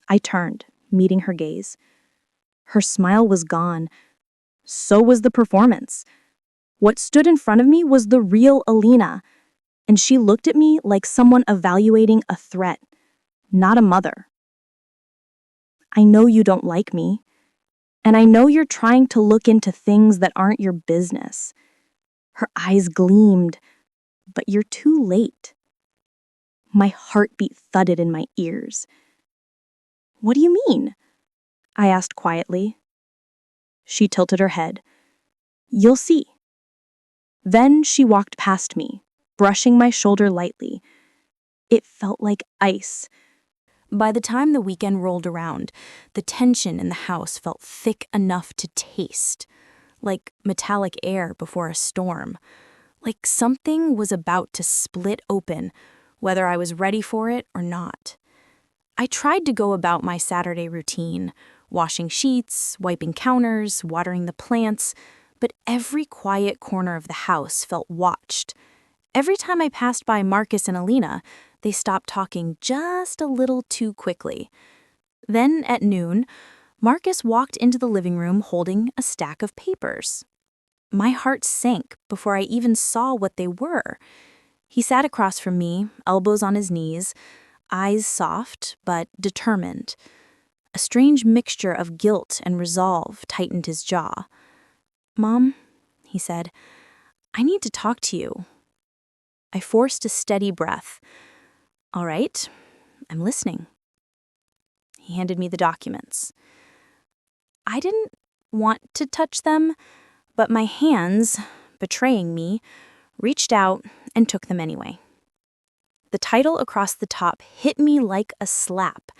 I turned, meeting her gaze. Her smile was gone. So was the performance. What stood in front of me was the real Alina, and she looked at me like someone evaluating a threat, not a mother. "I know you don't like me, and I know you're trying to look into things that aren't your business." Her eyes gleamed, "But you're too late." My heartbeat thudded in my ears. "What do you mean?" I asked quietly. She tilted her head. "You'll see." Then she walked past me, brushing my shoulder lightly. It felt like ice. By the time the weekend rolled around, the tension in the house felt thick enough to taste, like metallic air before a storm, like something was about to split open, whether I was ready for it or not. I tried to go about my Saturday routine, washing sheets, wiping counters, watering the plants, but every quiet corner of the house felt watched. Every time I passed by Marcus and Alina, they stopped talking just a little too quickly. Then, at noon, Marcus walked into the living room holding a stack of papers. My heart sank before I even saw what they were. He sat across from me, elbows on his knees, eyes soft but determined. A strange mixture of guilt and resolve tightened his jaw. "Mom," he said, "I need to talk to you." I forced a steady breath. "All right, I'm listening." He handed me the documents. I didn't want to touch them, but my hands, betraying me, reached out and took them anyway. The title across the top hit me like a slap.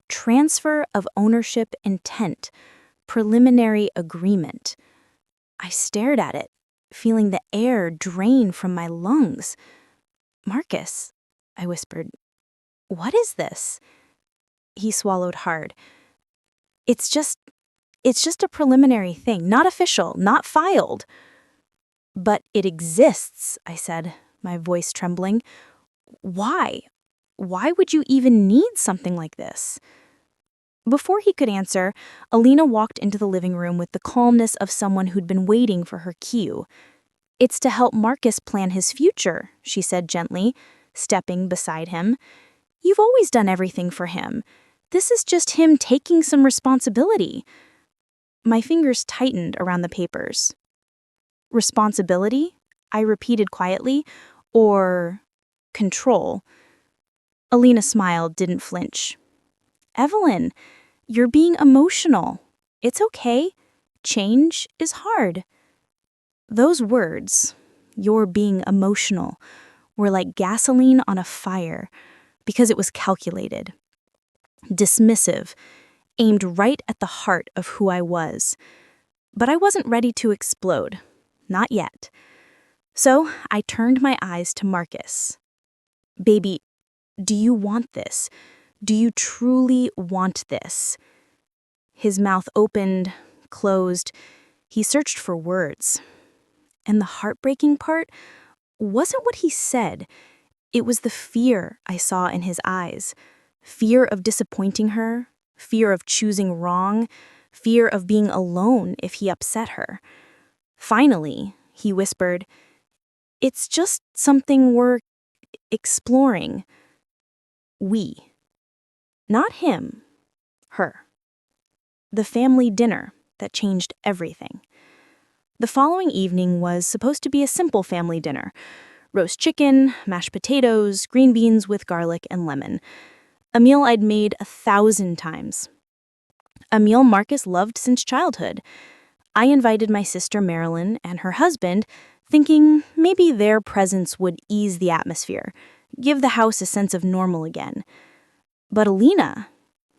Transfer of ownership intent, preliminary agreement. I stared at it, feeling the air drain from my lungs. "Marcus," I whispered, "what is this?" He swallowed hard. It's just a preliminary thing, not official, not filed." "But it exists," I said, my voice trembling. "Why? Why would you even need something like this?" Before he could answer, Alina walked into the living room with the calmness of someone who'd been waiting for her cue. "It's to help Marcus plan his future," she said gently, stepping beside him. "You've always done everything for him. This is just him taking some responsibility." My fingers tightened around the papers. "Responsibility?" I repeated quietly. "Or control?" Alina smiled, didn't flinch. "Evelyn, you're being emotional. It's okay. Change is hard." Those words, "you're being emotional," were like gasoline on a fire because it was calculated, dismissive, aimed right at the heart of who I was. But I wasn't ready to explode. Not yet. So I turned my eyes to Marcus. "Baby, do you want this? Do you truly want this?" His mouth opened, closed. He searched for words. And the heartbreaking part wasn't what he said. It was the fear I saw in his eyes. Fear of disappointing her, fear of choosing wrong, fear of being alone if he upset her. Finally, he whispered, "It's just something we're exploring." We. Not him. Her. The family dinner that changed everything. The following evening was supposed to be a simple family dinner. Roast chicken, mashed potatoes, green beans with garlic and lemon. A meal I'd made 1,000 times. A meal Marcus loved since childhood. I invited my sister Marilyn and her husband, thinking maybe their presence would ease the atmosphere, give the house a sense of normal again. But Alina,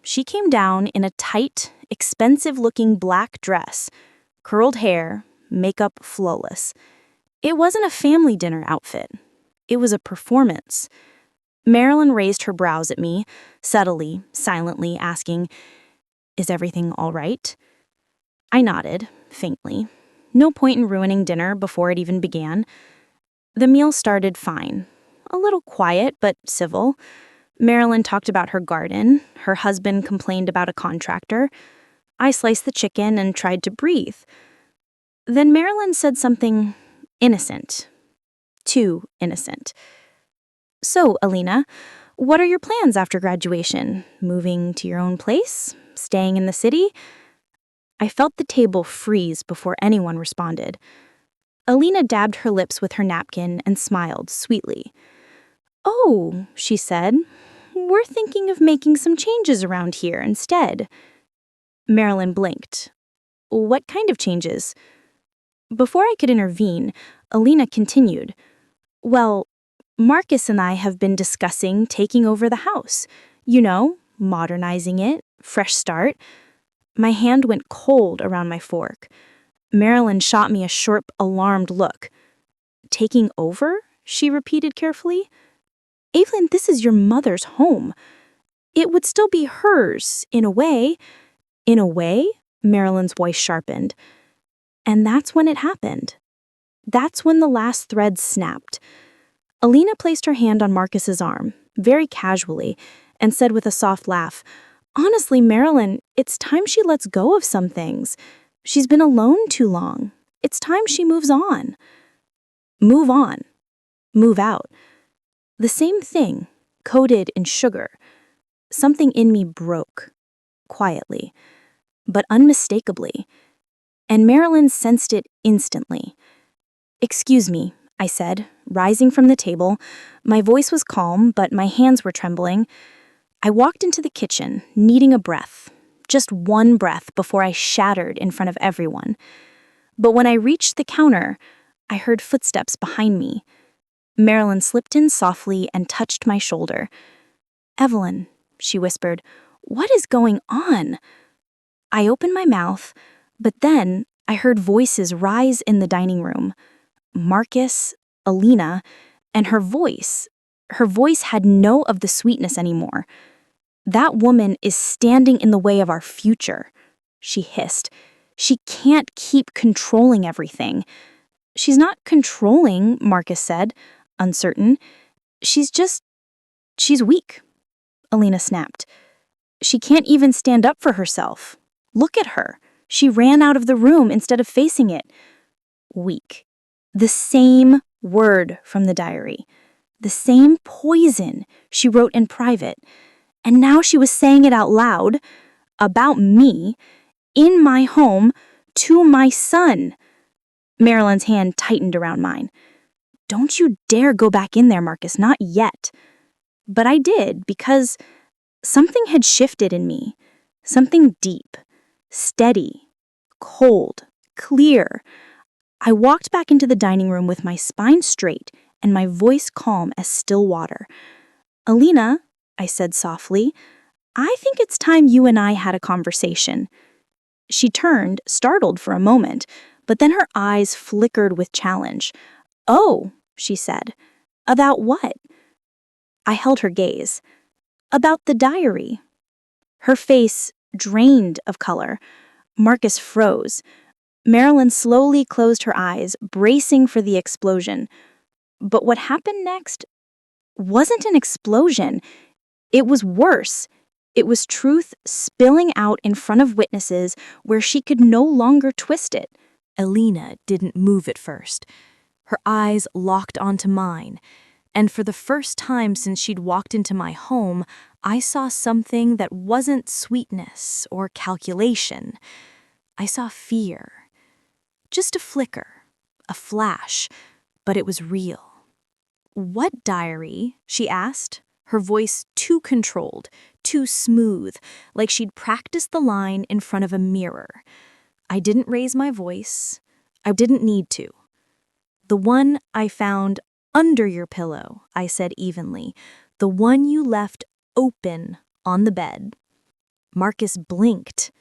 she came down in a tight, expensive-looking black dress, curled hair, makeup flawless. It wasn't a family dinner outfit. It was a performance. Marilyn raised her brows at me, subtly, silently, asking, "Is everything all right?" I nodded, faintly. No point in ruining dinner before it even began. The meal started fine. A little quiet, but civil. Marilyn talked about her garden. Her husband complained about a contractor. I sliced the chicken and tried to breathe. Then Marilyn said something innocent. Too innocent. "So, Alina, what are your plans after graduation? Moving to your own place? Staying in the city?" I felt the table freeze before anyone responded. Alina dabbed her lips with her napkin and smiled sweetly. "Oh," she said, "we're thinking of making some changes around here instead." Marilyn blinked. "What kind of changes?" Before I could intervene, Alina continued. "Well, Marcus and I have been discussing taking over the house. You know, modernizing it, fresh start." My hand went cold around my fork. Marilyn shot me a short, alarmed look. "Taking over?" she repeated carefully. "Evelyn, this is your mother's home. It would still be hers, in a way." "In a way?" Marilyn's voice sharpened. And that's when it happened. That's when the last thread snapped. Alina placed her hand on Marcus's arm, very casually, and said with a soft laugh, "Honestly, Marilyn, it's time she lets go of some things. She's been alone too long. It's time she moves on. Move on. Move out. The same thing, coated in sugar. Something in me broke, quietly, but unmistakably, and Marilyn sensed it instantly. "Excuse me," I said, rising from the table. My voice was calm, but my hands were trembling. I walked into the kitchen, needing a breath, just one breath before I shattered in front of everyone. But when I reached the counter, I heard footsteps behind me. Marilyn slipped in softly and touched my shoulder. "Evelyn," she whispered, "what is going on?" I opened my mouth, but then I heard voices rise in the dining room. Marcus, Alina, and her voice. Her voice had no of the sweetness anymore. "That woman is standing in the way of our future," she hissed. "She can't keep controlling everything." "She's not controlling," Marcus said, uncertain. She's weak," Alina snapped. "She can't even stand up for herself. Look at her. She ran out of the room instead of facing it." Weak. The same word from the diary. The same poison she wrote in private. And now she was saying it out loud, about me, in my home, to my son. Marilyn's hand tightened around mine. "Don't you dare go back in there, Marcus, not yet." But I did, because something had shifted in me. Something deep, steady, cold, clear. I walked back into the dining room with my spine straight and my voice calm as still water. "Alina," I said softly, "I think it's time you and I had a conversation." She turned, startled for a moment, but then her eyes flickered with challenge. "Oh," she said. "About what?" I held her gaze. "About the diary." Her face drained of color. Marcus froze. Marilyn slowly closed her eyes, bracing for the explosion. But what happened next wasn't an explosion. It was worse. It was truth spilling out in front of witnesses where she could no longer twist it. Alina didn't move at first. Her eyes locked onto mine, and for the first time since she'd walked into my home, I saw something that wasn't sweetness or calculation. I saw fear. Just a flicker, a flash, but it was real. "What diary?" she asked, her voice too controlled, too smooth, like she'd practiced the line in front of a mirror. I didn't raise my voice. I didn't need to. "The one I found under your pillow," I said evenly. "The one you left open on the bed." Marcus blinked.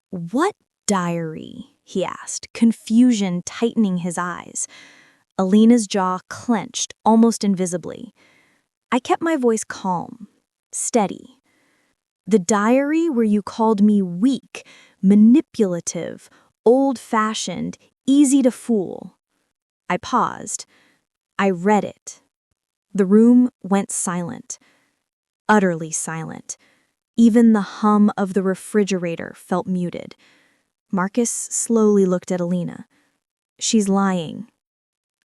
"What diary?" he asked, confusion tightening his eyes. Alina's jaw clenched, almost invisibly. I kept my voice calm, steady. "The diary where you called me weak, manipulative, old-fashioned, easy to fool." I paused. I read it. The room went silent, utterly silent. Even the hum of the refrigerator felt muted. Marcus slowly looked at Alina. "She's lying."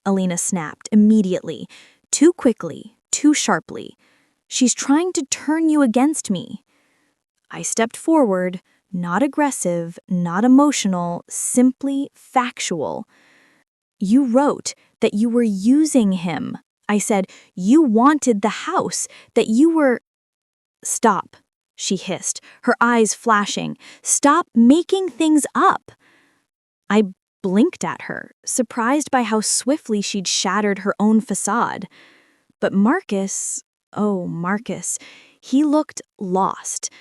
Alina snapped immediately, too quickly, too sharply. "She's trying to turn you against me." I stepped forward, not aggressive, not emotional, simply factual. "You wrote that you were using him." I said, "You wanted the house, that you were—" "Stop," she hissed, her eyes flashing. "Stop making things up." I blinked at her, surprised by how swiftly she'd shattered her own facade. But Marcus, oh, Marcus, he looked lost.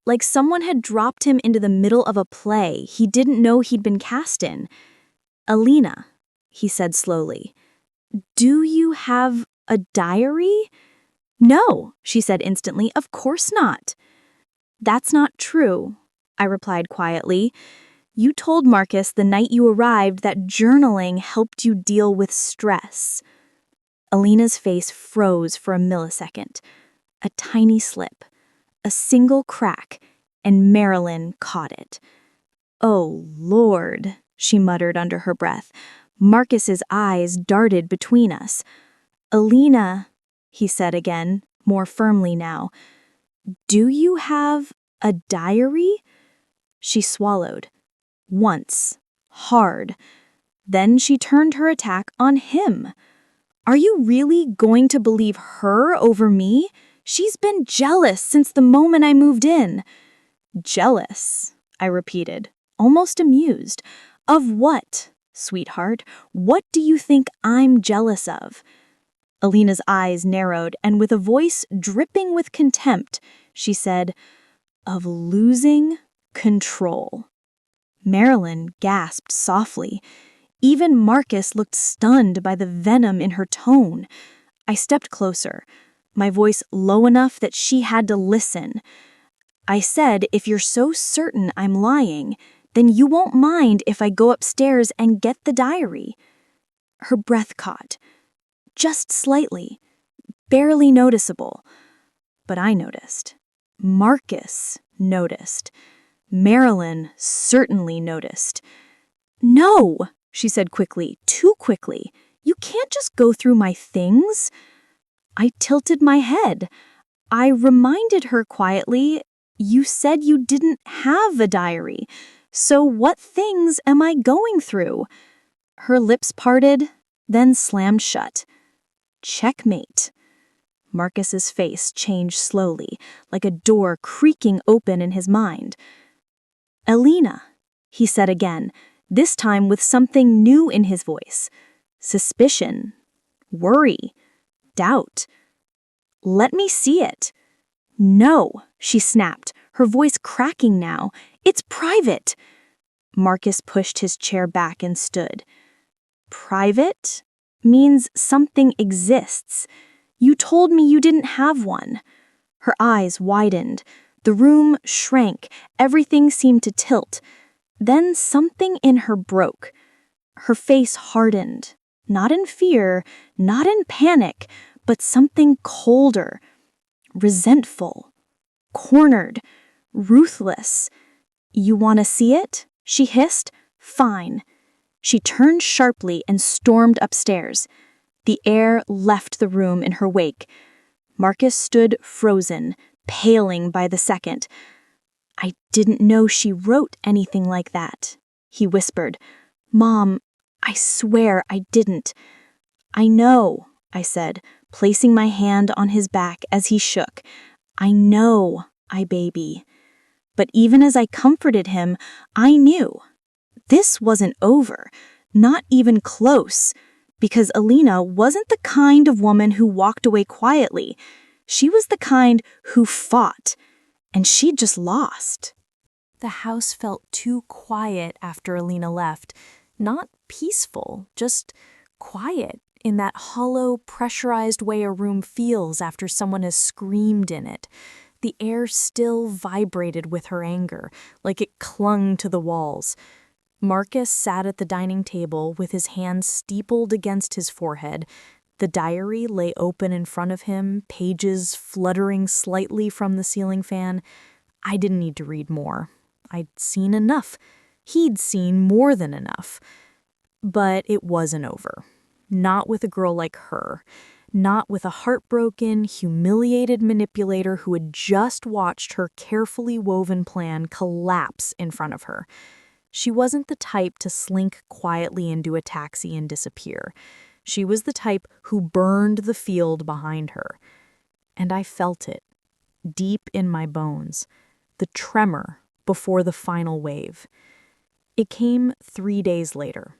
Like someone had dropped him into the middle of a play he didn't know he'd been cast in. "Alina," he said slowly, "do you have a diary?" "No," she said instantly, "of course not." "That's not true," I replied quietly. "You told Marcus the night you arrived that journaling helped you deal with stress." Alina's face froze for a millisecond. A tiny slip, a single crack, and Marilyn caught it. "Oh, Lord," she muttered under her breath. Marcus's eyes darted between us. Alina, he said again, more firmly now, do you have a diary? She swallowed. Once. Hard. Then she turned her attack on him. Are you really going to believe her over me? She's been jealous since the moment I moved in. Jealous, I repeated, almost amused. Of what, sweetheart? What do you think I'm jealous of? Alina's eyes narrowed, and with a voice dripping with contempt, she said, of losing control. Marilyn gasped softly. Even Marcus looked stunned by the venom in her tone. I stepped closer, my voice low enough that she had to listen. I said, if you're so certain I'm lying, then you won't mind if I go upstairs and get the diary. Her breath caught. Just slightly. Barely noticeable. But I noticed. Marcus noticed. Marilyn certainly noticed. No, she said quickly, too quickly. You can't just go through my things. I tilted my head. I reminded her quietly, you said you didn't have a diary. So what things am I going through? Her lips parted, then slammed shut. Checkmate. Marcus's face changed slowly, like a door creaking open in his mind. Alina, he said again, this time with something new in his voice. Suspicion. Worry. Doubt. Let me see it. No, she snapped, her voice cracking now. It's private. Marcus pushed his chair back and stood. Private means something exists. You told me you didn't have one. Her eyes widened. The room shrank. Everything seemed to tilt. Then something in her broke. Her face hardened. Not in fear, not in panic, but something colder. Resentful. Cornered. Ruthless. You want to see it? She hissed. Fine. She turned sharply and stormed upstairs. The air left the room in her wake. Marcus stood frozen, paling by the second. I didn't know she wrote anything like that, he whispered. Mom, I swear I didn't. I know, I said, placing my hand on his back as he shook. I know, I baby. But even as I comforted him, I knew. This wasn't over, not even close, because Alina wasn't the kind of woman who walked away quietly. She was the kind who fought, and she'd just lost. The house felt too quiet after Alina left. Not peaceful, just quiet, in that hollow, pressurized way a room feels after someone has screamed in it. The air still vibrated with her anger, like it clung to the walls. Marcus sat at the dining table with his hands steepled against his forehead. The diary lay open in front of him, pages fluttering slightly from the ceiling fan. I didn't need to read more. I'd seen enough. He'd seen more than enough. But it wasn't over. Not with a girl like her. Not with a heartbroken, humiliated manipulator who had just watched her carefully woven plan collapse in front of her. She wasn't the type to slink quietly into a taxi and disappear. She was the type who burned the field behind her. And I felt it, deep in my bones, the tremor before the final wave. It came 3 days later.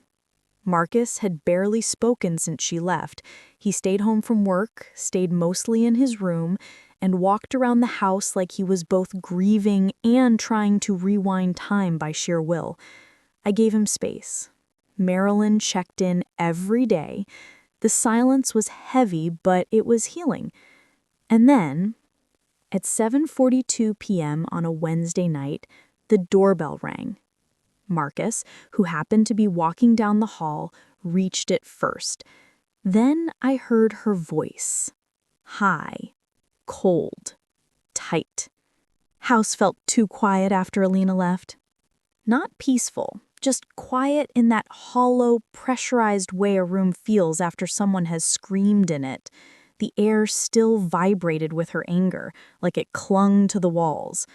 Marcus had barely spoken since she left. He stayed home from work, stayed mostly in his room, and walked around the house like he was both grieving and trying to rewind time by sheer will. I gave him space. Marilyn checked in every day. The silence was heavy, but it was healing. And then, at 7:42 p.m. on a Wednesday night, the doorbell rang. Marcus, who happened to be walking down the hall, reached it first. Then I heard her voice. High, cold, tight. House felt too quiet after Alina left. Not peaceful, just quiet in that hollow, pressurized way a room feels after someone has screamed in it. The air still vibrated with her anger, like it clung to the walls.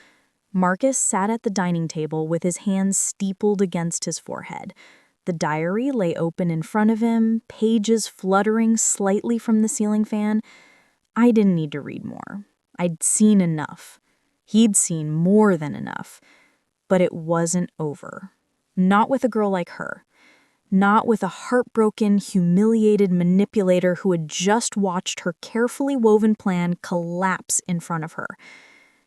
Marcus sat at the dining table with his hands steepled against his forehead. The diary lay open in front of him, pages fluttering slightly from the ceiling fan. I didn't need to read more. I'd seen enough. He'd seen more than enough. But it wasn't over. Not with a girl like her. Not with a heartbroken, humiliated manipulator who had just watched her carefully woven plan collapse in front of her.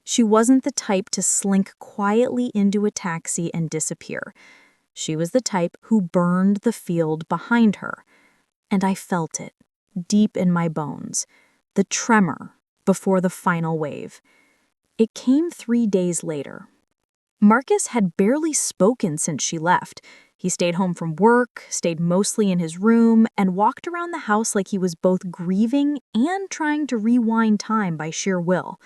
She wasn't the type to slink quietly into a taxi and disappear. She was the type who burned the field behind her. And I felt it, deep in my bones, the tremor before the final wave. It came 3 days later. Marcus had barely spoken since she left. He stayed home from work, stayed mostly in his room, and walked around the house like he was both grieving and trying to rewind time by sheer will.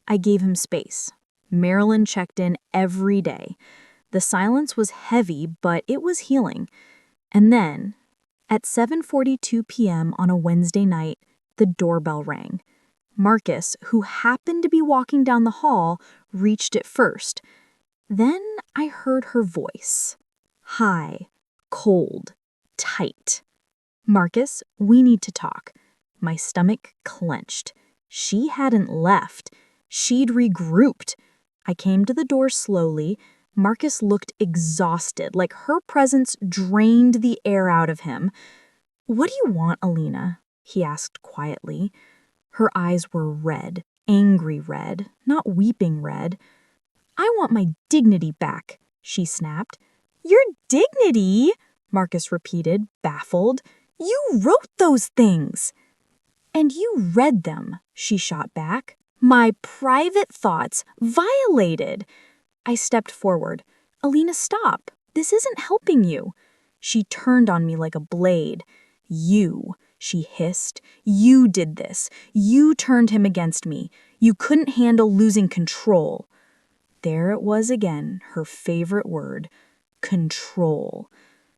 I gave him space. Marilyn checked in every day. The silence was heavy, but it was healing. And then, at 7:42 p.m. on a Wednesday night, the doorbell rang. Marcus, who happened to be walking down the hall, reached it first. Then I heard her voice. High, cold, tight. Marcus, we need to talk. My stomach clenched. She hadn't left. She'd regrouped. I came to the door slowly. Marcus looked exhausted, like her presence drained the air out of him. "What do you want, Alina?" he asked quietly. Her eyes were red, angry red, not weeping red. "I want my dignity back," she snapped. "Your dignity?" Marcus repeated, baffled. "You wrote those things." "And you read them," she shot back. "My private thoughts violated." I stepped forward. "Alina, stop. This isn't helping you." She turned on me like a blade. "You," she hissed. "You did this. You turned him against me. You couldn't handle losing control." There it was again, her favorite word. Control.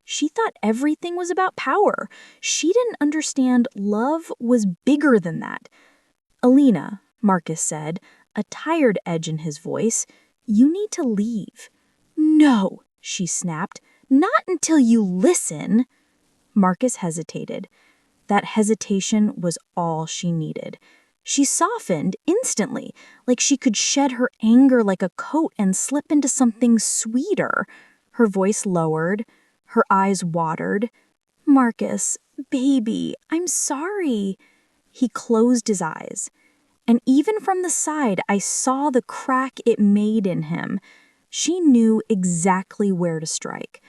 She thought everything was about power. She didn't understand love was bigger than that. "Alina," Marcus said, a tired edge in his voice, "you need to leave." "No," she snapped. "Not until you listen." Marcus hesitated. That hesitation was all she needed. She softened instantly, like she could shed her anger like a coat and slip into something sweeter. Her voice lowered. Her eyes watered. "Marcus, baby, I'm sorry." He closed his eyes. And even from the side, I saw the crack it made in him. She knew exactly where to strike.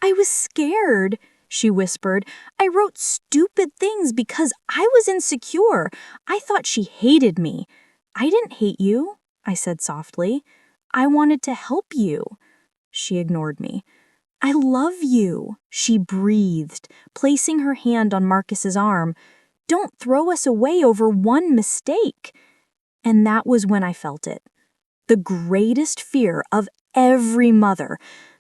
"I was scared," she whispered. "I wrote stupid things because I was insecure. I thought she hated me." "I didn't hate you," I said softly. "I wanted to help you." She ignored me. "I love you," she breathed, placing her hand on Marcus's arm. "Don't throw us away over one mistake." And that was when I felt it. The greatest fear of every mother,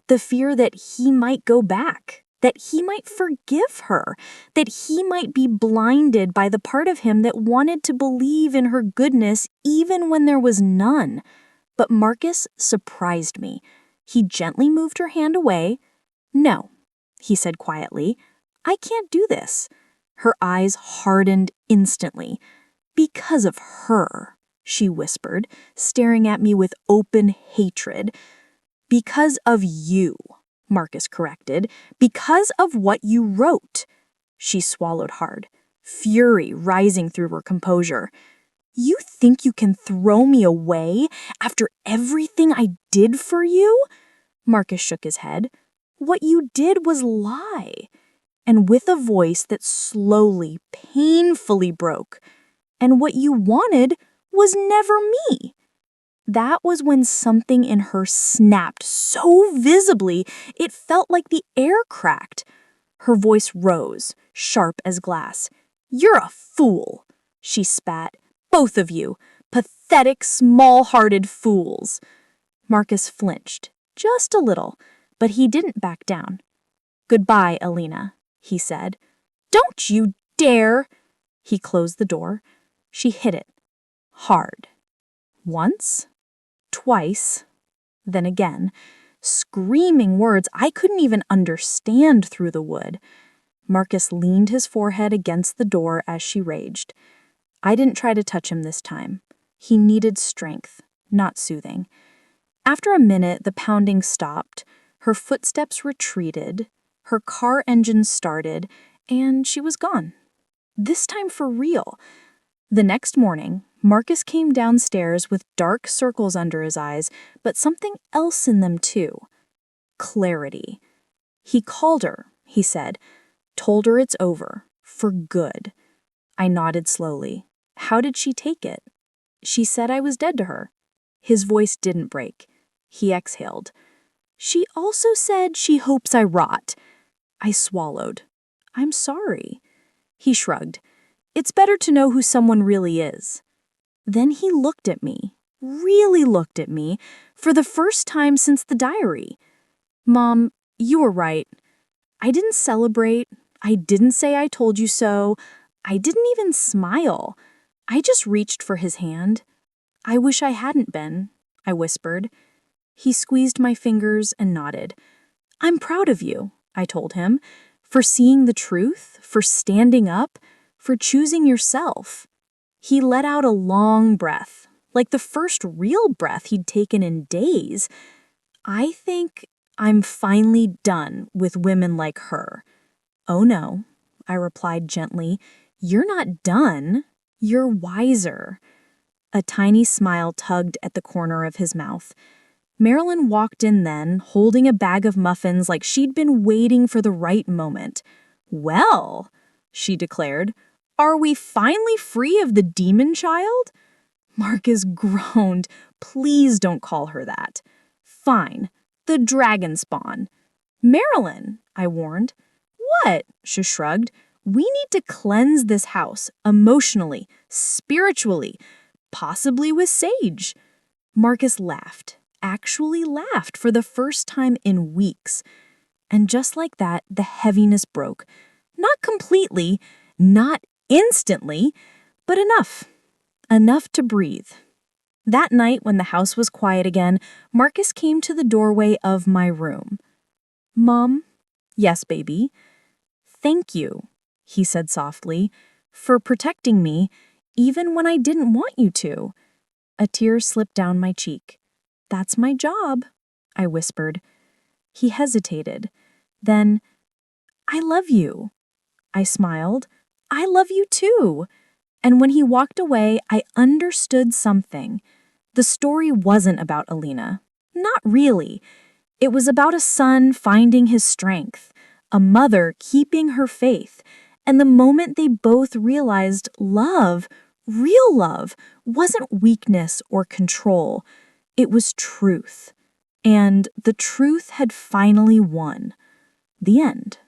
the fear that he might go back, that he might forgive her, that he might be blinded by the part of him that wanted to believe in her goodness even when there was none. But Marcus surprised me. He gently moved her hand away. "No," he said quietly, "I can't do this." Her eyes hardened instantly. "Because of her," she whispered, staring at me with open hatred. "Because of you," Marcus corrected. "Because of what you wrote." She swallowed hard, fury rising through her composure. "You think you can throw me away after everything I did for you?" Marcus shook his head. "What you did was lie." And with a voice that slowly, painfully broke, "And what you wanted was never me." That was when something in her snapped so visibly it felt like the air cracked. Her voice rose, sharp as glass. "You're a fool," she spat. "Both of you. Pathetic, small-hearted fools." Marcus flinched, just a little, But he didn't back down. "Goodbye, Alina," he said. "Don't you dare!" He closed the door. She hit it. Hard. Once. Twice. Then again. Screaming words I couldn't even understand through the wood. Marcus leaned his forehead against the door as she raged. I didn't try to touch him this time. He needed strength, not soothing. After a minute, the pounding stopped. Her footsteps retreated. Her car engine started, and she was gone. This time for real. The next morning, Marcus came downstairs with dark circles under his eyes, but something else in them too. Clarity. He called her, he said, told her it's over, for good. I nodded slowly. How did she take it? She said I was dead to her. His voice didn't break. He exhaled. She also said she hopes I rot. I swallowed. I'm sorry. He shrugged. It's better to know who someone really is. Then he looked at me, really looked at me, for the first time since the diary. Mom, you were right. I didn't celebrate. I didn't say I told you so. I didn't even smile. I just reached for his hand. I wish I hadn't been, I whispered. He squeezed my fingers and nodded. I'm proud of you, I told him, for seeing the truth, for standing up, for choosing yourself. He let out a long breath, like the first real breath he'd taken in days. I think I'm finally done with women like her. Oh no, I replied gently. You're not done. You're wiser. A tiny smile tugged at the corner of his mouth. Marilyn walked in then, holding a bag of muffins like she'd been waiting for the right moment. Well, she declared, are we finally free of the demon child? Marcus groaned. Please don't call her that. Fine, the dragon spawn. Marilyn, I warned. What? She shrugged. We need to cleanse this house emotionally, spiritually, possibly with sage. Marcus laughed, actually laughed for the first time in weeks. And just like that, the heaviness broke. Not completely, not instantly, but enough. Enough to breathe. That night, when the house was quiet again, Marcus came to the doorway of my room. Mom? Yes, baby. Thank you, he said softly, for protecting me, even when I didn't want you to. A tear slipped down my cheek. That's my job, I whispered. He hesitated. Then, I love you. I smiled. I love you too. And when he walked away, I understood something. The story wasn't about Alina. Not really. It was about a son finding his strength, a mother keeping her faith, and the moment they both realized love, real love, wasn't weakness or control. It was truth. And the truth had finally won. The end.